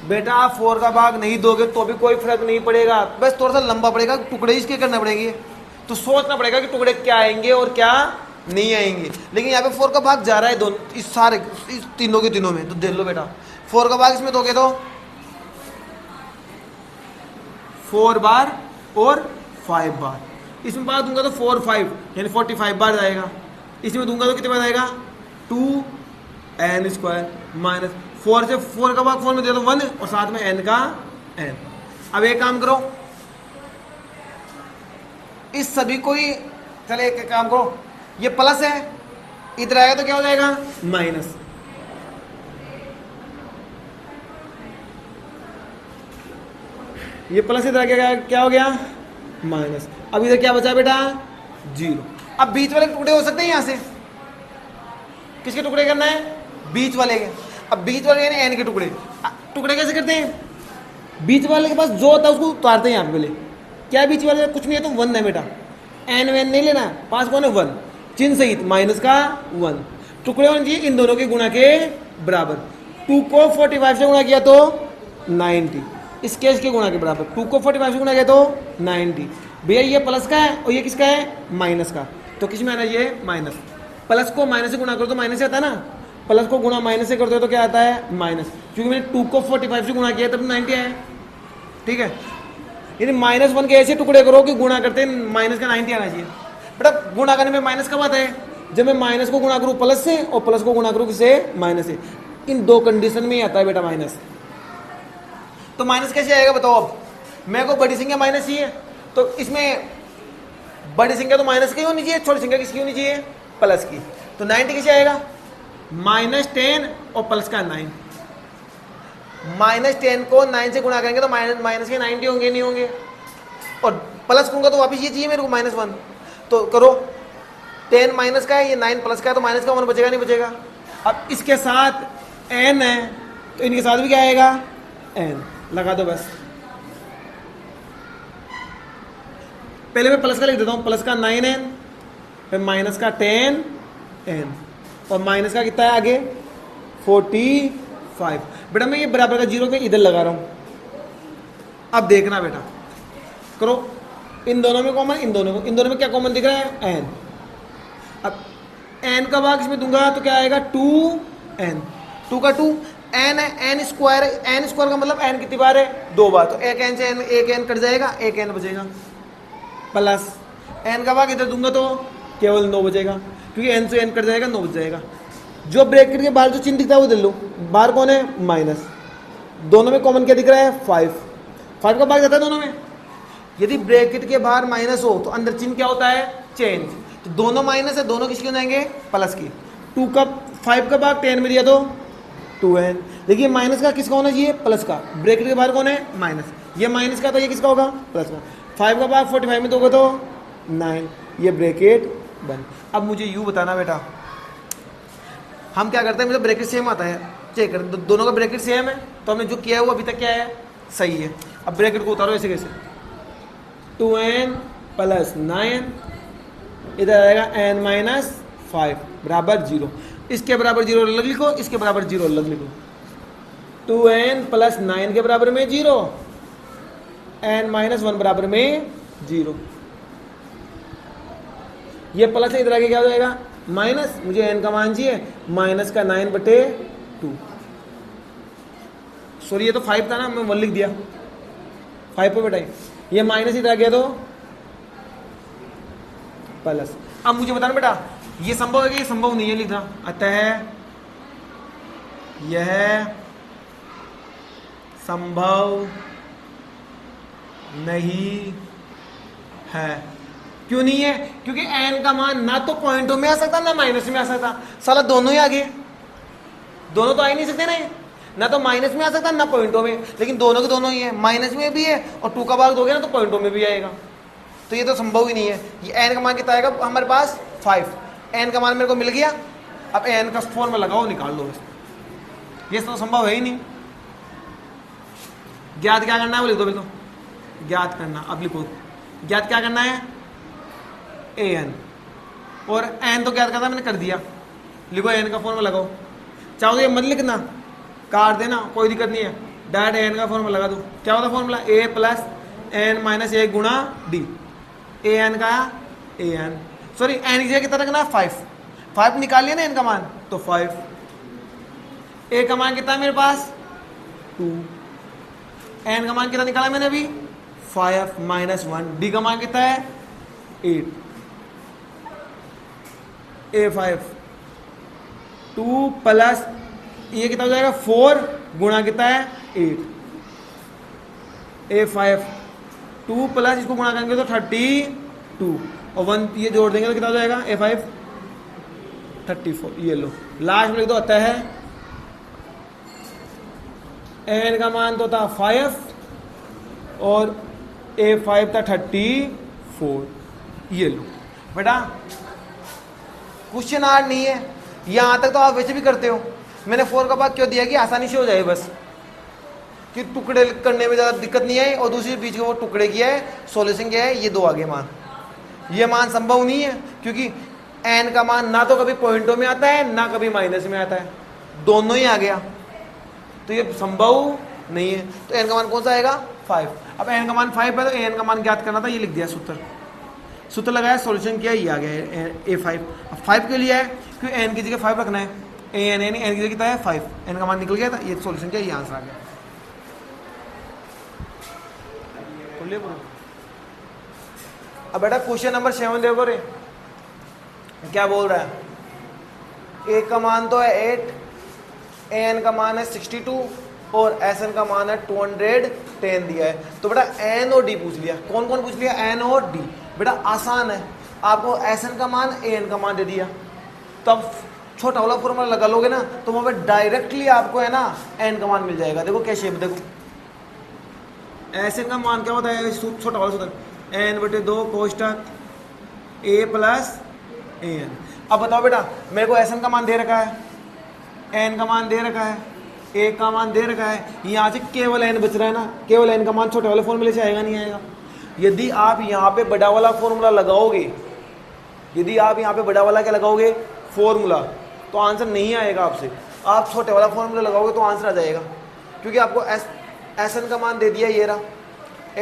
बेटा आप 4 का भाग नहीं दोगे तो भी कोई फर्क नहीं पड़ेगा, बस थोड़ा सा लंबा पड़ेगा, टुकड़े इसके करने पड़ेंगे, तो सोचना पड़ेगा कि टुकड़े क्या आएंगे और क्या नहीं आएंगे। लेकिन यहाँ पे 4 का भाग जा रहा है दोनों, इस सारे इस तीनों के तीनों में, तो देख लो बेटा 4 का भाग इसमें दोगे तो 4 बार और 5 बार, इसमें बार दूंगा तो 4 5 यानी 45 बार जाएगा, इसमें दूंगा तो कितने बार जाएगा 2n स्क्वायर माइनस 4 से 4 का भाग 4 में दे दो 1 और साथ में n का n। अब एक काम करो, इस सभी को ही, चले एक काम करो, ये प्लस है इधर आएगा तो क्या हो जाएगा माइनस, ये प्लस इधर आएगा क्या हो गया माइनस। अब इधर क्या बचा बेटा 0। अब बीच वाले टुकड़े हो सकते हैं, यहां से किसके टुकड़े करना है, बीच वाले के। अब बीच वाले यानी n के टुकड़े, टुकड़े कैसे करते हैं, बीच वाले के पास जो होता है उसको उतारते हैं यहाँ पे पहले। क्या बीच वाले, कुछ नहीं है तो 1 है बेटा, n वैन नहीं लेना, पास कौन है 1, चिन्ह सहित माइनस का 1, टुकड़े होने चाहिए इन दोनों के गुणा के बराबर। 2 को 45 से गुणा किया तो 90, इस केस के गुणा के बराबर, 2 को 45 से गुणा किया तो 90। भैया ये प्लस का है और ये किसका है माइनस का, तो किस में आना ये माइनस, प्लस को माइनस से गुणा करो तो माइनस से आता है ना, प्लस को गुणा माइनस से करते हो तो क्या आता है माइनस, क्योंकि मैंने 2 को 45 से गुणा किया तब 90 आया, ठीक है। यानी -1 के ऐसे टुकड़े करो कि गुणा करते माइनस का 90 आना चाहिए। बेटा गुणा करने में माइनस कब आता है, जब मैं माइनस को गुणा करूँ प्लस से और प्लस को गुणा करूँ किससे माइनस से, इन दो कंडीशन में ही आता है बेटा माइनस। तो माइनस कैसे आएगा बताओ, अब मेरे को बड़ी संख्या माइनस चाहिए तो इसमें बड़ी संख्या तो माइनस की होनी चाहिए, छोटी संख्या किसकी होनी चाहिए प्लस की। तो 90 कैसे आएगा, -10 और प्लस का 9, -10 को 9 से गुणा करेंगे तो माइनस के 90 होंगे नहीं होंगे, और प्लस करूंगा तो वापस ये चाहिए मेरे को -1। तो करो 10 माइनस का है, ये 9 प्लस का है, तो माइनस का 1 बचेगा नहीं बचेगा। अब इसके साथ n है तो इनके साथ भी क्या आएगा n, लगा दो बस। पहले मैं प्लस का लिख देता हूँ, प्लस का 9n फिर माइनस का 10n और माइनस का कितना है आगे 45। बेटा मैं ये बराबर का 0 पे इधर लगा रहा हूँ। अब देखना बेटा करो, इन दोनों में कॉमन, इन दोनों में क्या कॉमन दिख रहा है n। अब n का भाग इसमें दूंगा तो क्या आएगा 2n, 2 का 2 n है, n स्क्वायर का मतलब n कितनी बार है 2 बार, तो एक n से n, एक n कट जाएगा, एक n बचेगा, प्लस n का भाग इधर दूंगा तो केवल 9 बचेगा, क्योंकि n से n कट जाएगा 9 बच जाएगा। जो ब्रैकेट के बाहर जो चिन्ह दिखता है वो दे लो, बाहर कौन है माइनस, दोनों में कॉमन क्या दिख रहा है 5 का भाग जाता है दोनों में। यदि ब्रैकेट के बाहर माइनस हो तो अंदर चिन्ह क्या होता है चेंज, तो दोनों माइनस है, दोनों किसकी हो जाएंगे प्लस की। 5 का भाग 10 में दिया तो 2n, देखिए माइनस का किसका होना चाहिए प्लस का, ब्रैकेट के बाहर कौन है माइनस, ये माइनस का तो ये किसका होगा प्लस का। 5 का भाग 45 में दोगे तो 9, ये ब्रैकेट बंद। अब मुझे यू बताना बेटा, हम क्या करते हैं, मुझे ब्रैकेट सेम आता है, चेक कर दोनों का ब्रैकेट सेम है, तो हमने जो किया है वो अभी तक क्या है, सही है। अब ब्रैकेट को उतारो ऐसे कैसे, 2n प्लस 9 इधर आएगा n माइनस 5 बराबर 0, इसके बराबर 0 अलग लिखो, इसके बराबर 0 अलग लिखो। 2n प्लस 9 के बराबर में 0, n माइनस 1 बराबर में 0, ये प्लस इधर आगे क्या हो जाएगा माइनस, मुझे n का मान चाहिए, माइनस का 9/2, सॉरी ये तो 5 था ना, मैं 1 लिख दिया 5 पे बेटा, ये माइनस इधर आ गया तो प्लस। अब मुझे बताना बेटा ये संभव है कि ये संभव नहीं है लिखना, अतः यह संभव नहीं है। क्यों नहीं है, क्योंकि n का मान ना तो पॉइंटों में आ सकता ना माइनस में आ सकता, साला दोनों ही आ गए, दोनों तो आ ही नहीं सकते ना, ना तो माइनस में आ सकता ना पॉइंटों में, लेकिन दोनों के दोनों ही है, माइनस में भी है और 2 का भाग दोगे ना तो पॉइंटों में भी आएगा, तो ये तो संभव ही नहीं है। ये n का मान कितना आएगा हमारे पास 5, n का मान मेरे को मिल गया, अब n का फॉर्मूला लगाओ निकाल लो, ये तो संभव है ही नहीं। ज्ञात क्या करना है वो लिख दो, बिल्कुल ज्ञात करना, अब लिखो ज्ञात क्या करना है an, और n तो ज्ञात करना मैंने कर दिया, लिखो n का फॉर्मूला लगाओ, चाहो तो ये मत लिखना काट देना कोई दिक्कत नहीं है, डायरेक्ट n का फॉर्मूला लगा दो। क्या होता है formula, a plus n minus 1 गुणा d, an का an सॉरी n की जगह कितना रखना 5 निकाल लिया ना n का मान, तो 5, a का मान कितना है मेरे पास 2, n का मान कितना निकाला मैंने अभी 5 माइनस 1, d का मान कितना है 8, a5 2 प्लस ये कितना हो जाएगा 4 गुणा कितना है 8, a5 2 प्लस इसको गुणा करेंगे तो 32 और 1 ये जोड़ देंगे तो कितना हो जाएगा a5 34, ये लो लास्ट में लिख दो, अतः है n का मान तो था 5 और a5 था 34, ये लो बेटा क्वेश्चन हार्ड नहीं है, यहाँ तक तो आप वैसे भी करते हो, मैंने 4 का भाग क्यों दिया कि आसानी से हो जाए बस, कि टुकड़े करने में ज़्यादा दिक्कत नहीं है, और दूसरी बीच में वो टुकड़े किया है, सॉल्यूशन क्या है ये 2 आगे मान, ये मान संभव नहीं है क्योंकि n का मान ना तो कभी पॉइंटों में आता है ना कभी माइनस में आता है, दोनों ही आ गया, तो ये संभव नहीं है। तो n का मान कौन सा आएगा 5, अब n का मान 5 है तो n का मान ज्ञात करना था, ये लिख दिया सूत्र लगाया, सॉल्यूशन किया, ये आ गया a5, अब 5 के लिए है क्योंकि n की जगह 5 रखना है, n की जगह कितना है 5, n का मान निकल गया था, ये सॉल्यूशन किया, ये आंसर आ गया। अब बेटा क्वेश्चन नंबर 7 देखो रे, क्या बोल रहा है, a का मान तो है 8, an का मान है 62 और sn का मान है 210 दिया है, तो बेटा n और d पूछ लिया, कौन कौन पूछ लिया n और d, बेटा आसान है, आपको sn का मान an का मान दे दिया, तब छोटा वाला फॉर्मूला लगा लोगे ना तो वहां पे डायरेक्टली आपको है ना n का मान मिल जाएगा। देखो क्या शेप, देखो sn का मान क्या होता है, छोटा वाला सूत्र n/2 कोष्टक a प्लस an। अब बताओ बेटा मेरे को sn का मान दे रखा है, n का मान दे रखा है, a का मान दे रखा है, यहाँ से केवल n बच रहा है ना, केवल n का मान छोटे वाले फॉर्मूले से आएगा नहीं आएगा। यदि आप यहाँ पे बड़ा वाला फॉर्मूला लगाओगे, यदि आप यहाँ पे बड़ा वाला क्या लगाओगे फॉर्मूला, तो आंसर नहीं आएगा आपसे, आप छोटे वाला फॉर्मूला लगाओगे तो आंसर आ जाएगा, क्योंकि आपको sn का मान दे दिया ये रहा,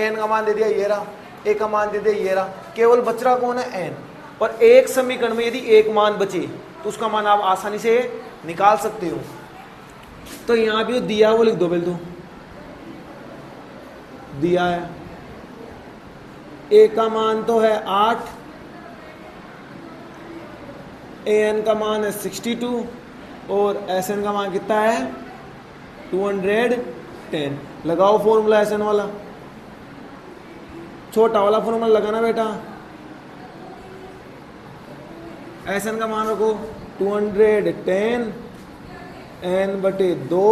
n का मान दे दिया ये रहा, a का मान दे दिया ये रहा, केवल बच रहा कौन है n, और एक समीकरण में यदि एक मान बचे तो उसका मान आप आसानी से निकाल सकते हो। तो यहाँ भी दिया वो लिख दो, बिल दो दिया है, a का मान तो है 8, an का मान है 62 और sn का मान कितना है 210। लगाओ फॉर्मूला sn वाला, छोटा वाला फॉर्मूला लगाना बेटा, sn का मान रखो 210 n/2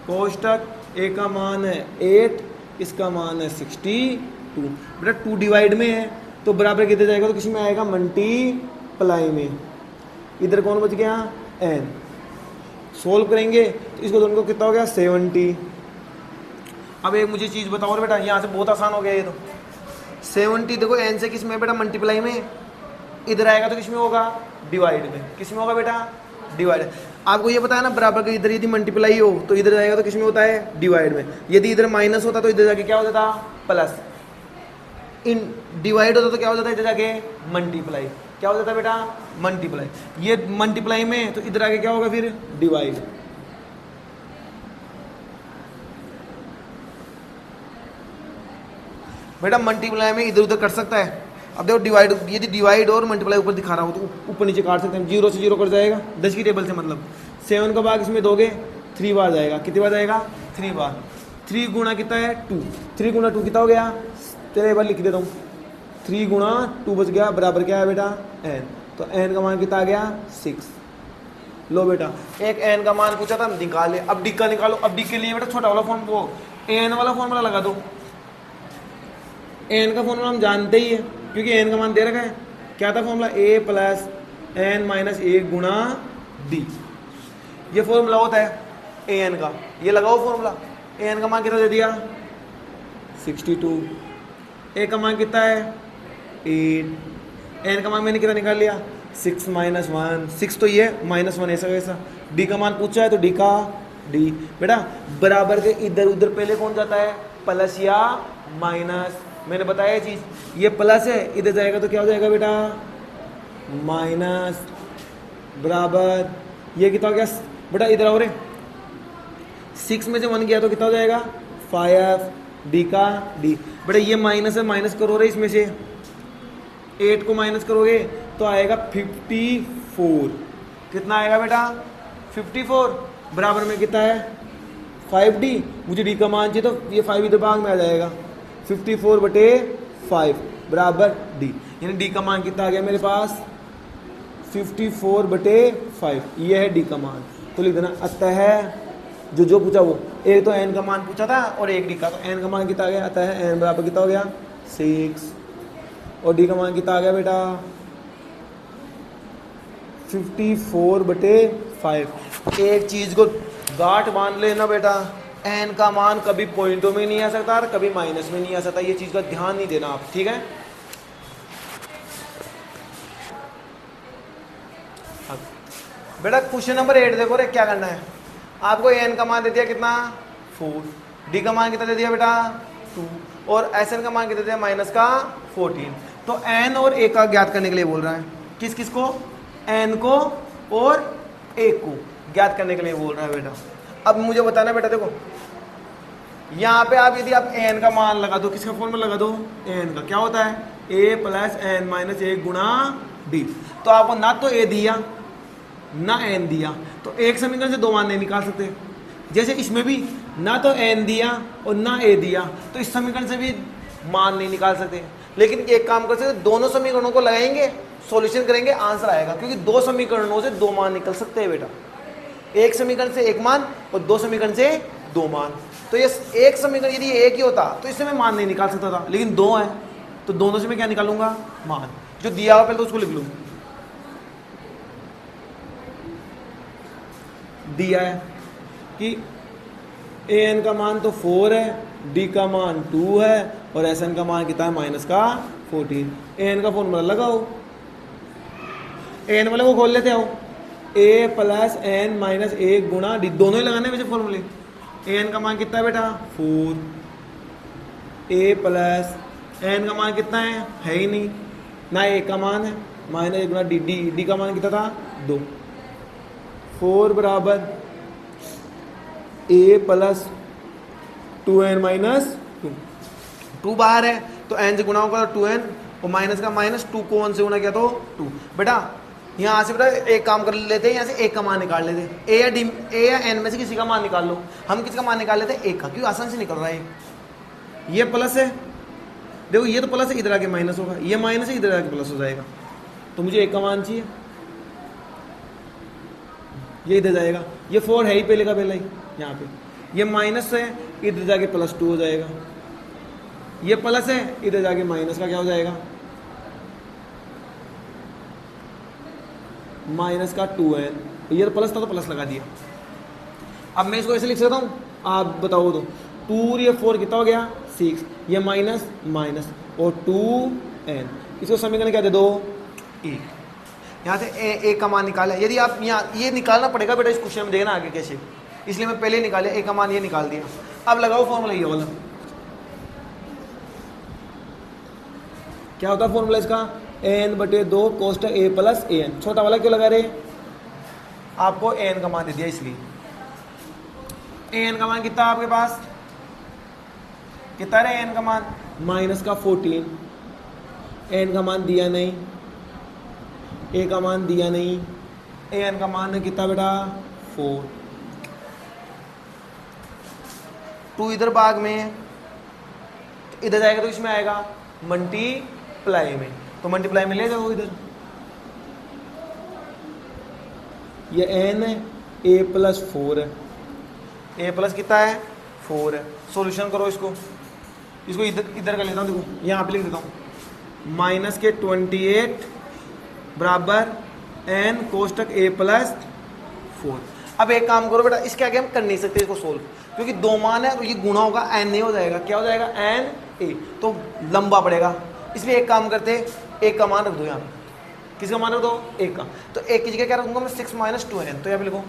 कोष्टक a का मान है 8, इसका मान है 62 टू। बेटा 2 डिवाइड में है तो बराबर किधर जाएगा, तो किसी में आएगा मल्टीप्लाई में। इधर कौन बच गया, n। सोल्व करेंगे तो इसको दोनों को कितना हो गया 70। अब एक मुझे चीज़ बताओ बेटा, यहाँ से बहुत आसान हो गया ये तो। 70 देखो n से किस में बेटा मल्टीप्लाई में, इधर आएगा तो किस में होगा डिवाइड में। किस में होगा बेटा डिवाइड। आपको ये पता है ना बराबर का इधर यदि मल्टीप्लाई हो तो इधर जाएगा तो किस में होता है डिवाइड में। यदि इधर माइनस होता तो इधर जाके क्या हो जाता प्लस। इन डिवाइड होता तो क्या हो जाता है इधर जाके मल्टीप्लाई। क्या हो जाता है बेटा मल्टीप्लाई। ये मल्टीप्लाई में तो इधर आके क्या होगा फिर डिवाइड। बेटा मल्टीप्लाई में इधर उधर कर सकता है। अब देखो डिवाइड, यदि डिवाइड और मल्टीप्लाई ऊपर दिखा रहा हो तो ऊपर नीचे काट सकते हैं। 0 से 0 कर जाएगा 10 की टेबल से, मतलब 7 का भाग इसमें दोगे 3 बार जाएगा। कितनी बार जाएगा 3 बार। 3 गुणा कितना है 2, 3 गुणा 2 कितना हो गया, चलिए एक बार लिख देता हूँ। 3 गुणा 2 बच गया बराबर क्या है बेटा n। तो n का मान कितना आ गया 6। लो बेटा एक n का मान पूछा था हम निकाले। अब डी का निकालो। अब डी के लिए बेटा छोटा वाला फॉर्म वो n वाला फॉर्मूला लगा दो। n का फॉर्मूला हम जानते ही है क्योंकि n का मान दे रखा है। क्या था formula a plus n minus 1 गुणा d। ये फॉर्मूला होता है an का। ये लगाओ फॉर्मूला। an का मान कितना दे दिया 62। a का मान कितना है 8। n का मान मैंने कितना निकाल लिया 6 माइनस 1। 6 तो ये माइनस 1 ऐसा वैसा। d का मान पूछा है तो d का d। बेटा बराबर के इधर उधर पहले कौन जाता है प्लस या माइनस। मैंने बताया ये चीज। ये प्लस है इधर जाएगा तो क्या हो जाएगा बेटा माइनस। बराबर ये कितना हो गया बेटा इधर आओ रे। 6 में से 1 गया तो कितना हो जाएगा 5। डी का डी। बेटा ये माइनस है, माइनस करो रे इसमें से। 8 को माइनस करोगे तो आएगा 54। कितना आएगा बेटा 54। बराबर में कितना है 5d। मुझे डी का मान चाहिए तो ये 5 इधर भाग में आ जाएगा। 54/5 बराबर डी। यानी डी का मान कितना आ गया मेरे पास 54/5। ये है डी का मान। तो लिख देना अतः जो पूछा वो। एक तो n का मान पूछा था और एक डी का। तो n का मान कितना आ गया अतः n बराबर कितना हो गया 6। और डी का मान कितना आ गया बेटा 54/5। एक चीज को गांठ बांध लेना बेटा, n का मान कभी पॉइंटों में नहीं आ सकता और कभी माइनस में नहीं आ सकता। ये चीज का ध्यान नहीं देना आप, ठीक है। बेटा क्वेश्चन नंबर 8 देखो रे क्या करना है। आपको n का मान दे दिया कितना 4, d का मान कितना दे दिया बेटा 2 और sn का मान कितना दे दिया माइनस का 14। तो n और a का ज्ञात करने के लिए बोल रहा है। किस किस को n को और a को ज्ञात करने के लिए बोल रहा है बेटा। अब मुझे बताना बेटा देखो यहाँ पे आप यदि आप n का मान लगा दो, किसका फॉर्मूला लगा दो n का। क्या होता है a प्लस n माइनस 1 गुणा d। तो आपको ना तो a दिया ना n दिया तो एक समीकरण से दो मान नहीं निकाल सकते। जैसे इसमें भी ना तो n दिया और ना a दिया तो इस समीकरण से भी मान नहीं निकाल सकते। लेकिन एक काम कर सकते, दोनों समीकरणों को लगाएंगे सॉल्यूशन करेंगे आंसर आएगा। क्योंकि दो समीकरणों से दो मान निकल सकते हैं बेटा। एक समीकरण से एक मान और दो समीकरण से दो मान। तो ये एक समीकरण यदि एक ही होता तो इससे मैं मान नहीं निकाल सकता था, लेकिन दो है तो दोनों से मैं क्या निकालूंगा मान। जो दिया हुआ पहले तो उसको लिख लूँ। दिया है कि an का मान तो 4 है, d का मान 2 है और sn का मान कितना है माइनस का 14। an का फॉर्मूला लगाओ। an वाले को खोल लेते हो। a प्लस n माइनस 1 गुणा d। दोनों ही लगाने वैसे फॉर्मूले। an का मान कितना है बेटा 4। a प्लस n का मान कितना है ही नहीं ना, a का मान है माइनस 1 गुणा d का मान कितना था 2। 4 बराबर a प्लस 2n माइनस 2 बाहर है तो n से गुणा होगा तो 2n और माइनस का माइनस 2 को 1 से गुणा किया तो 2। बेटा यहाँ से बेटा एक काम कर लेते हैं, यहाँ से एक का मान निकाल लेते हैं। a या n में से किसी का मान निकाल लो। हम किसका मान निकाल लेते हैं एक का, क्योंकि आसान से निकल रहा है। ये प्लस है देखो, ये तो प्लस है इधर आके माइनस होगा, ये माइनस है इधर आके प्लस हो जाएगा। तो मुझे एक का मान चाहिए, ये इधर जाएगा। ये 4 है ही पहले का पहला ही यहाँ पे। ये माइनस है इधर जाके +2 हो जाएगा। ये प्लस है, इधर जाके माइनस का क्या हो जाएगा, माइनस का 2n, ये तो प्लस था तो प्लस लगा दिया। अब मैं इसको ऐसे लिख सकता हूँ, आप बताओ तो 2 और ये 4 कितना हो गया 6, ये माइनस माइनस और 2n, इसको समीकरण क्या दे दो 1। यहाँ से ए का मान निकाला। यदि आप यहाँ ये निकालना पड़ेगा बेटा इस क्वेश्चन में, देखना आगे कैसे, इसलिए मैं पहले निकाले, ए का मान ये निकाल दिया। अब लगाओ फॉर्मूला ये वाला, क्या होता है फॉर्मूला इसका, n/2 कोष्टक a प्लस an। छोटा वाला क्यों लगा रहे, आपको n का मान दे दिया इसलिए। an का मान कितना आपके पास, कितना है n का मान, माइनस का 14, n का मान दिया नहीं, a का मान दिया नहीं, an का मान है कितना बेटा 4, 2 इधर भाग में, तो इधर जाएगा तो इसमें आएगा मल्टीप्लाई में, तो मल्टीप्लाई में ले जाओ इधर, ये n है, a प्लस 4 है, a प्लस कितना है 4 है। सॉल्यूशन करो इसको, इसको इधर कर लेता हूँ, देखो यहाँ पे लिख देता हूँ, माइनस के 28 बराबर n कोष्टक a प्लस 4। अब एक काम करो बेटा, इसके आगे हम कर नहीं सकते इसको सोल्व, क्योंकि दो मान है और ये गुणा होगा n नहीं हो जाएगा, क्या हो जाएगा n a, तो लंबा पड़ेगा, इसलिए एक काम करते, एक का मान रख दो यहाँ पे, किसका मान रख दो एक का, तो एक की जगह क्या रखूंगा मैं 6 - 2n, तो यहाँ पे लिखो,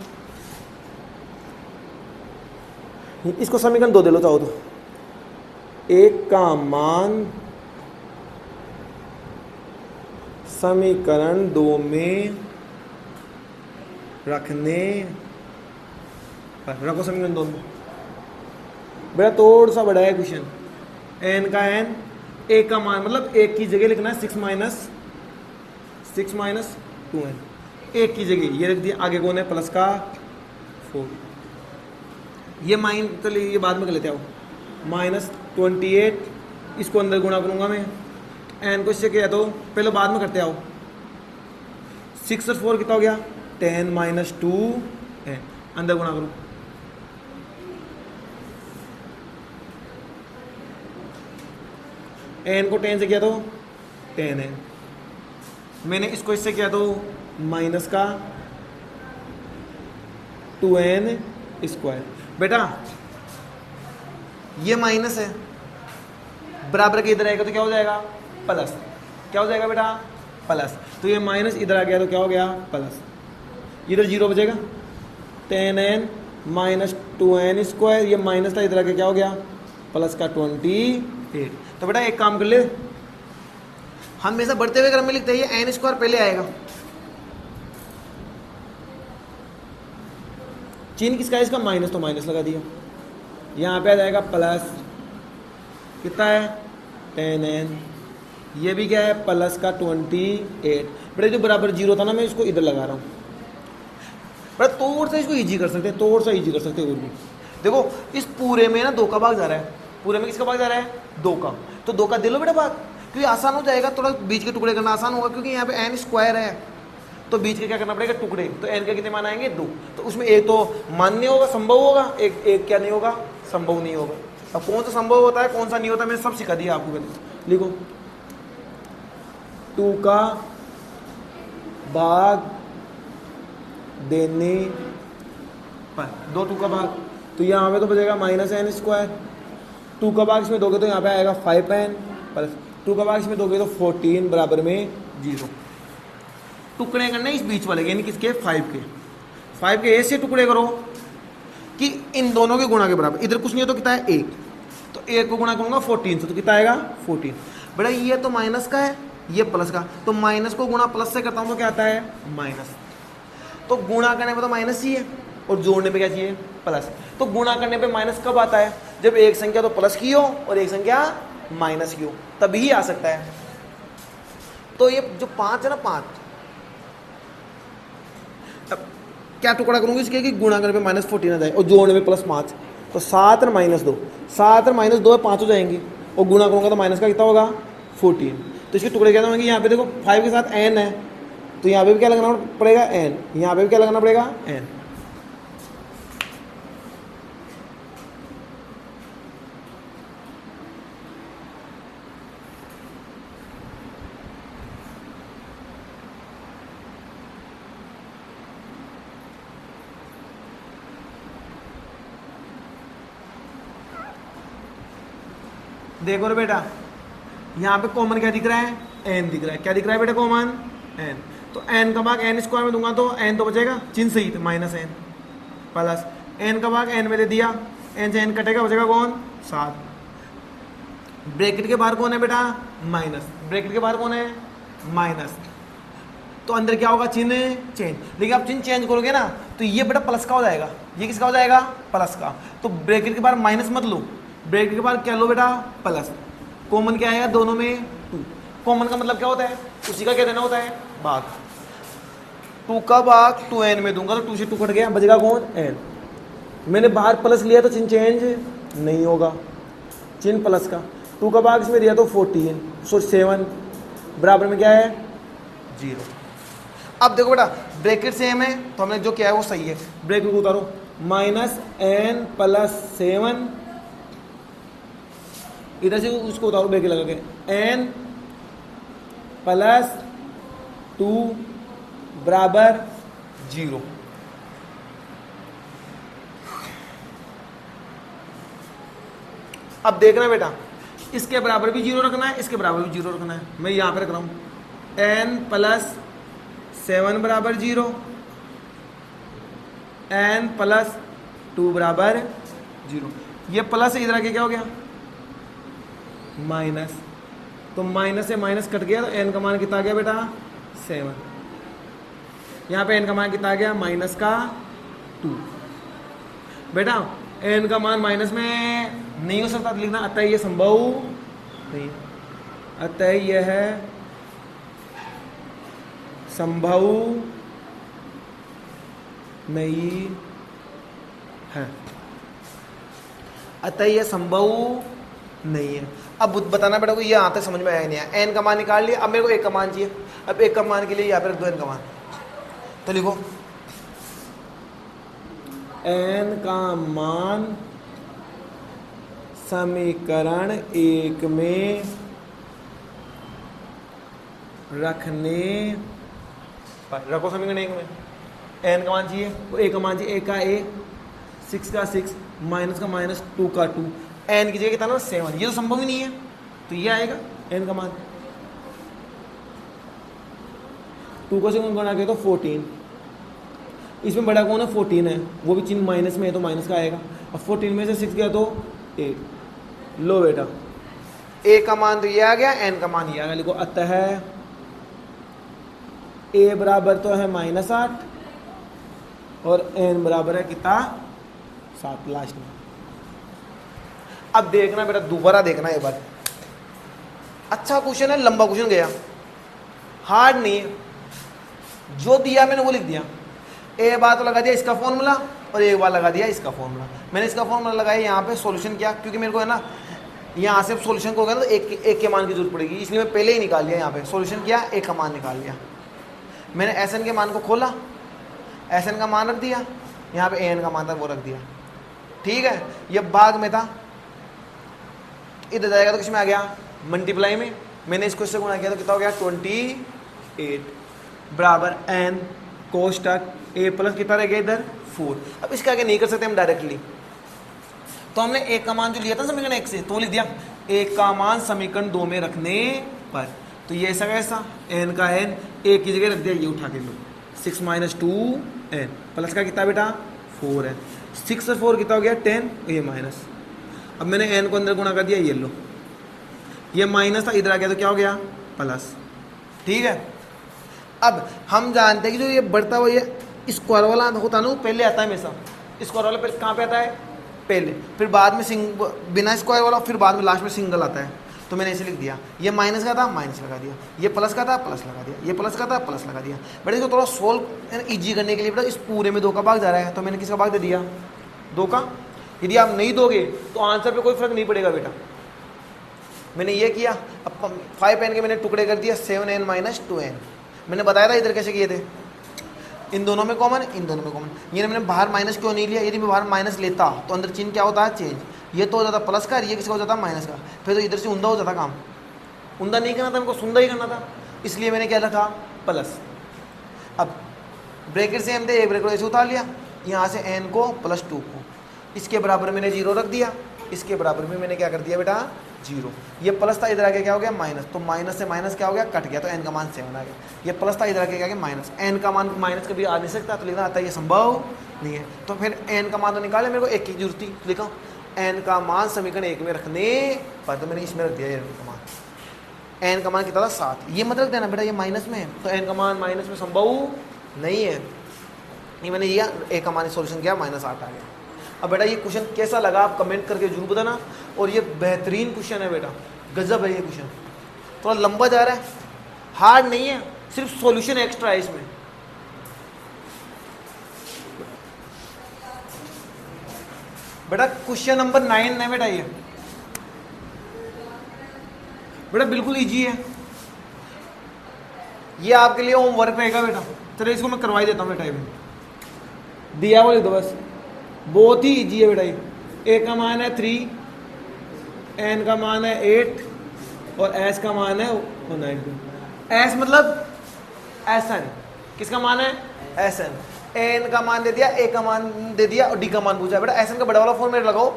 इसको समीकरण 2 दे लो चाहो तो, एक का मान समीकरण 2 में रखने पर, रखो समीकरण 2 में बेटा, थोड़ा सा बड़ा है क्वेश्चन, n का n, एक का मान मतलब एक की जगह लिखना है 6 - 2n, एक की जगह ये रख दिया, आगे कौन है प्लस का 4, ये चलिए ये बाद में कर लेते आओ, -28, इसको अंदर गुणा करूंगा मैं, n को इससे क्या तो पहले बाद में करते आओ, 6 और 4 कितना हो गया 10 - 2n, अंदर गुणा करो, n को 10 से किया तो 10 है, मैंने इसको इससे किया तो माइनस का 2n स्क्वायर। बेटा ये माइनस है, बराबर के इधर आएगा तो क्या हो जाएगा प्लस, क्या हो जाएगा बेटा प्लस, तो ये माइनस इधर आ गया तो क्या हो गया प्लस, इधर 0 बचेगा, 10n - 2n स्क्वायर, ये माइनस था इधर आके क्या हो गया प्लस का 28। तो बेटा एक काम कर ले, हम हमेशा बढ़ते हुए क्रम में लिखते हैं, ये n स्क्वायर पहले आएगा, चिन्ह किसका है इसका माइनस, तो माइनस लगा दिया, यहाँ पे आ जाएगा प्लस, कितना है 10n, ये भी क्या है प्लस का 28। बेटा जो बराबर 0 था ना, मैं इसको इधर लगा रहा हूँ, बेटा थोड़ा सा इसको इजी कर सकते हैं, थोड़ा सा इजी कर सकते हैं और भी। देखो इस पूरे में ना 2 का भाग जा रहा है, पूरे में किसका भाग जा रहा है 2 का, तो 2 का दे लो बेटा भाग, क्योंकि आसान हो जाएगा, थोड़ा बीच के टुकड़े करना आसान होगा, क्योंकि यहाँ पे n स्क्वायर है, तो बीच के क्या करना पड़ेगा टुकड़े, तो n के कितने मान आएंगे 2, तो उसमें एक तो मान्य होगा संभव होगा, एक क्या नहीं होगा संभव नहीं होगा। अब कौन सा संभव होता है कौन सा नहीं होता, मैंने सब सिखा दिया आपको, लिखो 2 का भाग देने पर, 2 का भाग, तो यहाँ पे तो बचेगा -n स्क्वायर, 2 का भाग इसमें दोगे तो यहाँ पे आएगा 5n प्लस 2 का भाग इसमें दोगे तो 14 बराबर में 0। टुकड़े करने इस बीच वाले यानी किसके 5 के ऐसे टुकड़े करो कि इन दोनों के गुणा के बराबर, इधर कुछ नहीं हो तो कितना है 1, तो 1 को गुणा करूंगा 14 से, तो कितना आएगा 14। बेटा ये तो माइनस का है, ये प्लस का, तो माइनस को गुणा प्लस से करता हूँ तो क्या आता है माइनस, तो गुणा करने पे तो माइनस ही है और जोड़ने पे क्या चाहिए प्लस, तो गुणा करने पे माइनस कब आता है, जब एक संख्या तो प्लस की हो और एक संख्या माइनस की हो, तभी आ सकता है। तो ये जो 5 है ना 5, अब क्या टुकड़ा करूंगी इसके कि गुणा करने पे -14 आ जाए और जोड़ने पे +5, तो 7 और -2, 7 और -2 5 हो जाएंगे और गुणा करूंगा तो माइनस का कितना होगा 14, तो इसके टुकड़े क्या होंगे, यहाँ पे देखो 5 के साथ n है, तो यहाँ पे भी क्या लगाना पड़ेगा n, यहाँ पे भी क्या लगाना पड़ेगा n, देखो रे बेटा, यहाँ पे कॉमन क्या दिख रहा है, एन दिख रहा है। क्या दिख रहा है बेटा, कॉमन एन। तो एन का भाग एन स्क्वायर में दूंगा तो एन तो बचेगा, चिन्ह सही, तो माइनस एन प्लस एन का भाग एन में दे दिया, एन से एन कटेगा, बचेगा कौन, 7। ब्रैकेट के बाहर कौन है बेटा, माइनस, ब्रैकेट के बाहर कौन है, माइनस। तो अंदर क्या होगा, चिन्ह चेंज। लेकिन आप चिन्ह चेंज करोगे ना तो ये बेटा प्लस का हो जाएगा, ये किसका हो जाएगा, प्लस का। तो ब्रैकेट के बाहर माइनस मत लो, ब्रैकेट के बाहर क्या लो बेटा, प्लस। कॉमन क्या आएगा दोनों में, 2। कॉमन का मतलब क्या होता है, उसी का क्या देना होता है, भाग। 2 का भाग 2n में दूंगा तो 2 से 2 कट गया, बचेगा कौन, n। मैंने बाहर प्लस लिया तो चिन्ह चेंज नहीं होगा, चिन्ह प्लस का। 2 का भाग इसमें दिया तो 7 बराबर में क्या है, 0। अब देखो बेटा, ब्रैकेट सेम है तो हमने जो किया है वो सही है। ब्रैकेट को उतारो, -n + 7, इधर से उसको उतारो ब्रैकेट लगा के, n + 2 बराबर 0। अब देखना बेटा, इसके बराबर भी 0 रखना है, इसके बराबर भी 0 रखना है। मैं यहाँ पे रख रहा हूँ, n + 7 बराबर 0, n + 2 बराबर 0। ये प्लस इधर आके क्या हो गया, माइनस। तो माइनस से माइनस कट गया तो n का मान कितना आ गया बेटा, 7। यहाँ पे n का मान कितना आ गया, -2। बेटा n का मान माइनस में नहीं हो सकता लिखना, अतः ये संभव नहीं, अतः यह है संभव नहीं है, अतः यह संभव नहीं है। अब बताना बेटा को ये यहाँ तक समझ में आया नहीं है। n का मान निकाल लिया, अब मेरे को 1 का मान चाहिए। अब 1 का मान के लिए यहाँ पर रख दो n का मान, तो लिखो n का मान समीकरण 1 में रखने पर, रखो समीकरण 1 में, n का मान चाहिए तो 1 का मान चाहिए, 1 का a, 6 का 6, माइनस का माइनस, 2 का 2, n की जगह कितना ना 7। ये तो संभव ही नहीं है, तो ये आएगा n का मान। 2 को 7 गुणा किया तो 14, इसमें बड़ा कौन है, 14 है, वो भी चिन्ह माइनस में है तो माइनस का आएगा। अब 14 में से 6 गया तो 8। लो बेटा, a का मान तो ये आ गया, n का मान ये आ गया। लिखो अतः a बराबर तो है -8 और n बराबर है कितना, 7 लास्ट में। अब देखना बेटा, दोबारा देखना एक बार, अच्छा क्वेश्चन है, लंबा क्वेश्चन गया, हार्ड नहीं है, जो दिया मैंने वो लिख दिया। एक बार तो लगा दिया इसका फॉर्मूला और एक बार लगा दिया इसका फॉर्मूला। मैंने इसका फॉर्मूला लगाया, यहाँ पे सॉल्यूशन किया, क्योंकि मेरे को है ना यहाँ से सॉल्यूशन को होगा तो एक के मान की जरूरत पड़ेगी, इसलिए मैं पहले ही निकाल लिया। यहाँ पे सॉल्यूशन किया, 1 का मान निकाल लिया। मैंने एस एन के मान को खोला, एस एन का मान रख दिया, यहाँ पे ए एन का मान था वो रख दिया, ठीक है। ये भाग में था, इधर जाएगा तो किस में आ गया, मल्टीप्लाई में। मैंने इसको इससे गुणा किया तो कितना हो गया, 28 बराबर n कोष्टक a प्लस कितना रह गया इधर 4। अब इसके आगे नहीं कर सकते हम डायरेक्टली, तो हमने 1 का मान जो लिया था समीकरण 1 से, तो लिख दिया 1 का मान समीकरण 2 में रखने पर। तो ये ऐसा कैसा, n का n 1 की जगह रख दिया, ये उठा के लो, 6 - 2n प्लस का कितना बेटा 4 है, 6 और 4 कितना हो गया 10, ये माइनस। अब मैंने n को अंदर गुणा कर दिया, ये लो, ये माइनस था, इधर आ गया तो क्या हो गया प्लस, ठीक है। अब हम जानते हैं कि जो ये बढ़ता हुआ ये स्क्वायर वाला होता है ना, वो पहले आता है हमेशा। स्क्वायर वाला पहले कहाँ पे आता है, पहले, फिर बाद में बिना स्क्वायर वाला, फिर बाद में लास्ट में सिंगल आता है। तो मैंने ऐसे लिख दिया, ये माइनस का था माइनस लगा दिया, ये प्लस का था प्लस लगा दिया, ये प्लस का था प्लस लगा दिया। बट इसको थोड़ा सोल्व ईजी करने के लिए बेटा इस पूरे में 2 का भाग जा रहा है, तो मैंने किसका भाग दे दिया 2 का। यदि आप नहीं दोगे तो आंसर पे कोई फर्क नहीं पड़ेगा बेटा। मैंने ये किया, अब 5n के मैंने टुकड़े कर दिया, 7n - 2n। मैंने बताया था इधर कैसे किए थे, इन दोनों में कॉमन, इन दोनों में कॉमन। ये मैंने बाहर माइनस क्यों नहीं लिया, यदि मैं बाहर माइनस लेता तो अंदर चिन्ह क्या होता है चेंज, ये तो हो जाता प्लस का, ये किसका हो जाता माइनस का, फिर तो इधर से उंधा हो जाता काम। उंधा नहीं करना था, हमको सुंदा ही करना था, इसलिए मैंने क्या रखा प्लस। अब ब्रैकेट से हम थे, एक ब्रैकेट ऐसे उतार लिया, यहाँ से n को +2 को, इसके बराबर मैंने 0 रख दिया, इसके बराबर में मैंने क्या कर दिया बेटा 0। ये प्लस था, इधर आके क्या हो गया माइनस, तो माइनस से माइनस क्या हो गया कट गया, तो n का मान 7 आ गया। ये प्लस था, इधर आके क्या गया माइनस, n का मान माइनस कभी आ नहीं सकता, तो लिखना आता है ये संभव नहीं है। तो फिर n का मान तो निकाले, मेरे को एक की जरूरत थी, तो लिखा n का मान समीकरण 1 में रखने पर, तो मैंने इसमें रख दिया n का मान। n का मान कितना था 7, ये मत रख देना बेटा ये माइनस में है, तो n का मान माइनस में संभव नहीं है। ये मैंने ये a का मान सॉल्यूशन किया, -8 आ गया। अब बेटा ये क्वेश्चन कैसा लगा आप कमेंट करके जरूर बताना, और ये बेहतरीन क्वेश्चन है बेटा, गजब है ये क्वेश्चन। थोड़ा लंबा जा रहा है, हार्ड नहीं है, सिर्फ सॉल्यूशन एक्स्ट्रा है इसमें। बेटा क्वेश्चन नंबर 9 है बेटा, ये बेटा बिल्कुल इजी है, ये आपके लिए होमवर्क रहेगा बेटा। चलो इसको मैं करवा ही देता हूँ बेटा, ये दिया वो लिख दो बस, बहुत ही इजी है बेटा। ये ए का मान है 3, एन का मान है 8 और एस का मान है 92। एस मतलब एस एन, किसका मान है एस एन। एन का मान दे दिया, ए का मान दे दिया और डी का मान पूछा। बेटा एस एन का बड़ा वाला फॉर्मेट लगाओ,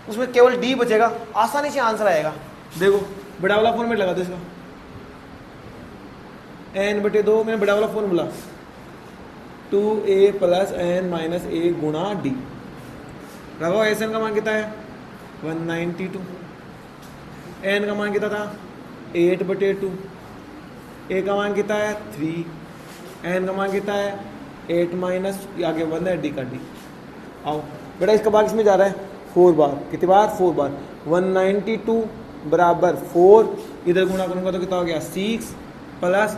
उसमें केवल डी बचेगा, आसानी से आंसर आएगा। देखो बड़ा वाला फॉर्मेट लगा दो इसका, n/2 मैंने बड़ा वाला फॉर्मूला 2a + n - a गुणा डी लगाओ। एस एन का मान कितना है 192, एन का मान कितना था 8/2, ए का मान कितना है 3, एन का मान कितना है 8 माइनस आगे 1 है, डी का डी। आओ बेटा इसका भाग इसमें जा रहा है 4 बार, कितनी बार 4 बार। 192 बराबर 4, इधर गुणा करूँगा तो कितना हो गया 6 प्लस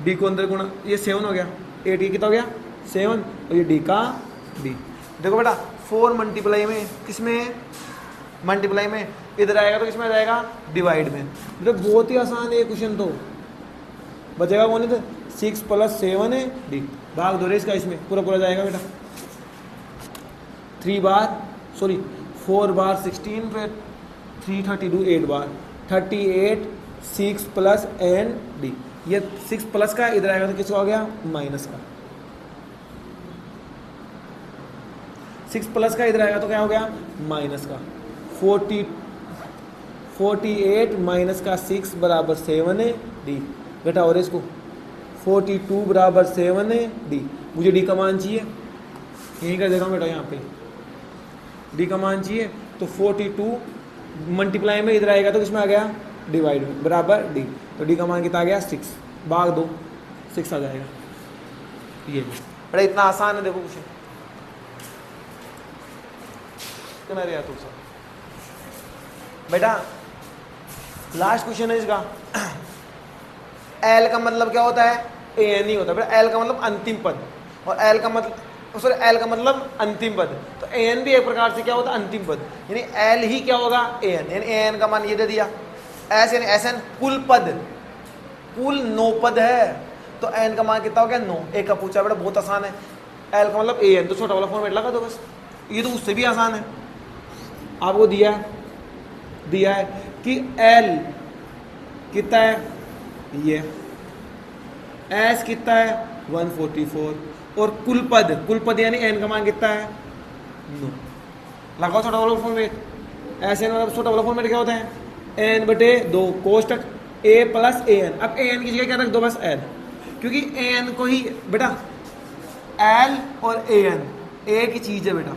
डी को अंदर गुणा, ये 7 हो गया, 8 ये कितना हो गया 7, और ये डी का डी। देखो बेटा 4 मल्टीप्लाई में, किसमें मल्टीप्लाई में, इधर आएगा तो किसमें आ जाएगा डिवाइड में। मतलब बहुत ही आसान है ये क्वेश्चन, तो बचेगा कौन है 6 + 7 है डी, भाग दो रे इसका, इसमें पूरा पूरा जाएगा बेटा। 3 बार सॉरी 4 बार 16, फिर 332 8 बार 38, 6 प्लस एन डी। ये 6 प्लस का इधर आएगा तो किसका हो गया माइनस का, 6 प्लस का इधर आएगा तो क्या हो गया माइनस का। 48 माइनस का 6 बराबर 7 है डी बेटा, और इसको 42 बराबर 7 है डी। मुझे डी का मान चाहिए, यहीं कर देता हूँ बेटा, यहाँ पे डी का मान चाहिए, तो 42 मल्टीप्लाई में इधर आएगा तो किसमें आ गया डिवाइड में, बराबर डी। तो डी का मान कितना आ गया 6, भाग दो 6 आ जाएगा। ये बेटा इतना आसान है, देखो क्वेश्चन कितना रहा तो सर बेटा। लास्ट क्वेश्चन है इसका, एल का मतलब क्या होता है ए एन ही होता है बेटा। एल का मतलब अंतिम पद, और एल का मतलब सॉरी एल का मतलब अंतिम पद, तो ए एन भी एक प्रकार से क्या होता है अंतिम पद, यानी एल ही क्या होगा ए एन, यानी ए एन का मान ये दे दिया। एस यानी एस एन कुल पद, कुल 9 पद है, तो एन का मान कितना हो गया 9। एक का पूछा बेटा, बहुत आसान है। एल का मतलब ए एन, तो छोटा वाला फॉर्मेट लगा दो बस, ये तो उससे भी आसान है। आपको दिया है कि एल कितना है, ये एस कितना है 144, और कुल पद यानी एन का मान कितना है 9। लगाओ छोटा वाला फॉर्मेट, एस एन मतलब छोटा वाला फॉर्मेट क्या होता है n/2 कोष्टक a प्लस ए एन। अब ए एन की जगह क्या रख दो बस एल, क्योंकि ए एन को ही बेटा एल और ए एन एक ही चीज़ है बेटा,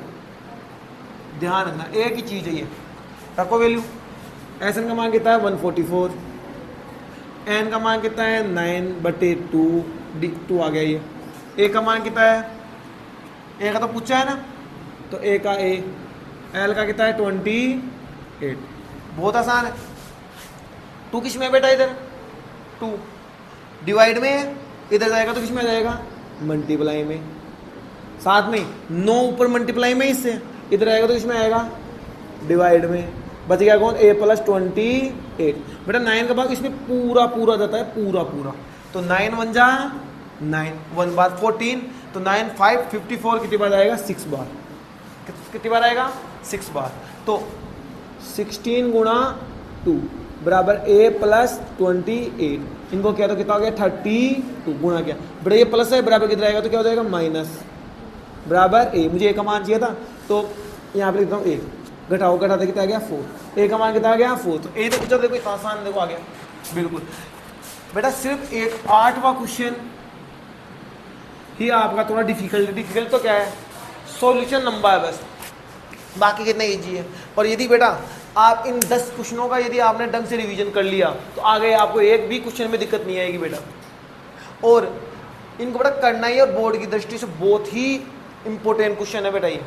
ध्यान रखना एक ही चीज़ है ये। रखो वैल्यू, एस एन का मान कितना है 144, एन का मान कितना है 9/2 डी 2 आ गया ये। ए का मान कितना है, ए का तो पूछा है ना, तो ए का ए, एल का कितना है 28, बहुत आसान है। 2 किस में है बेटा इधर 2 डिवाइड में, इधर जाएगा तो किस में आ जाएगा मल्टीप्लाई में, साथ में 9 ऊपर मल्टीप्लाई में इससे, इधर आएगा तो किसमें आएगा डिवाइड में। बच गया कौन a + 28 बेटा। 9 का भाग इसमें पूरा पूरा जाता है, पूरा पूरा, तो 9 1 जा 9, 1 बार 14, तो 9 5 54 कितनी बार आएगा 6 बार, कितनी बार आएगा 6 बार। तो 16 गुणा 2 बराबर a + 28, इनको क्या तो कितना हो गया 32 गुणा क्या बेटा, ये प्लस है बराबर कितना आएगा तो क्या हो जाएगा माइनस, बराबर a। मुझे a का मान चाहिए था तो यहाँ पे लिखता हूँ a, घटाओ घटाते कितना आ गया 4, ए का मान कितना आ गया 4, तो ए तो पूछा देखो इतना आसान देखो आ गया बिल्कुल। बेटा सिर्फ एक 8वां क्वेश्चन ही आपका थोड़ा डिफिकल्ट तो क्या है, सॉल्यूशन लंबा है बस, बाकी कितना इजी है। और यदि बेटा आप इन 10 क्वेश्चनों का यदि आपने ढंग से रिवीजन कर लिया तो आगे आपको एक भी क्वेश्चन में दिक्कत नहीं आएगी बेटा। और इनको बेटा करना ही और बोर्ड की दृष्टि से बहुत ही इंपॉर्टेंट क्वेश्चन है बेटा ये।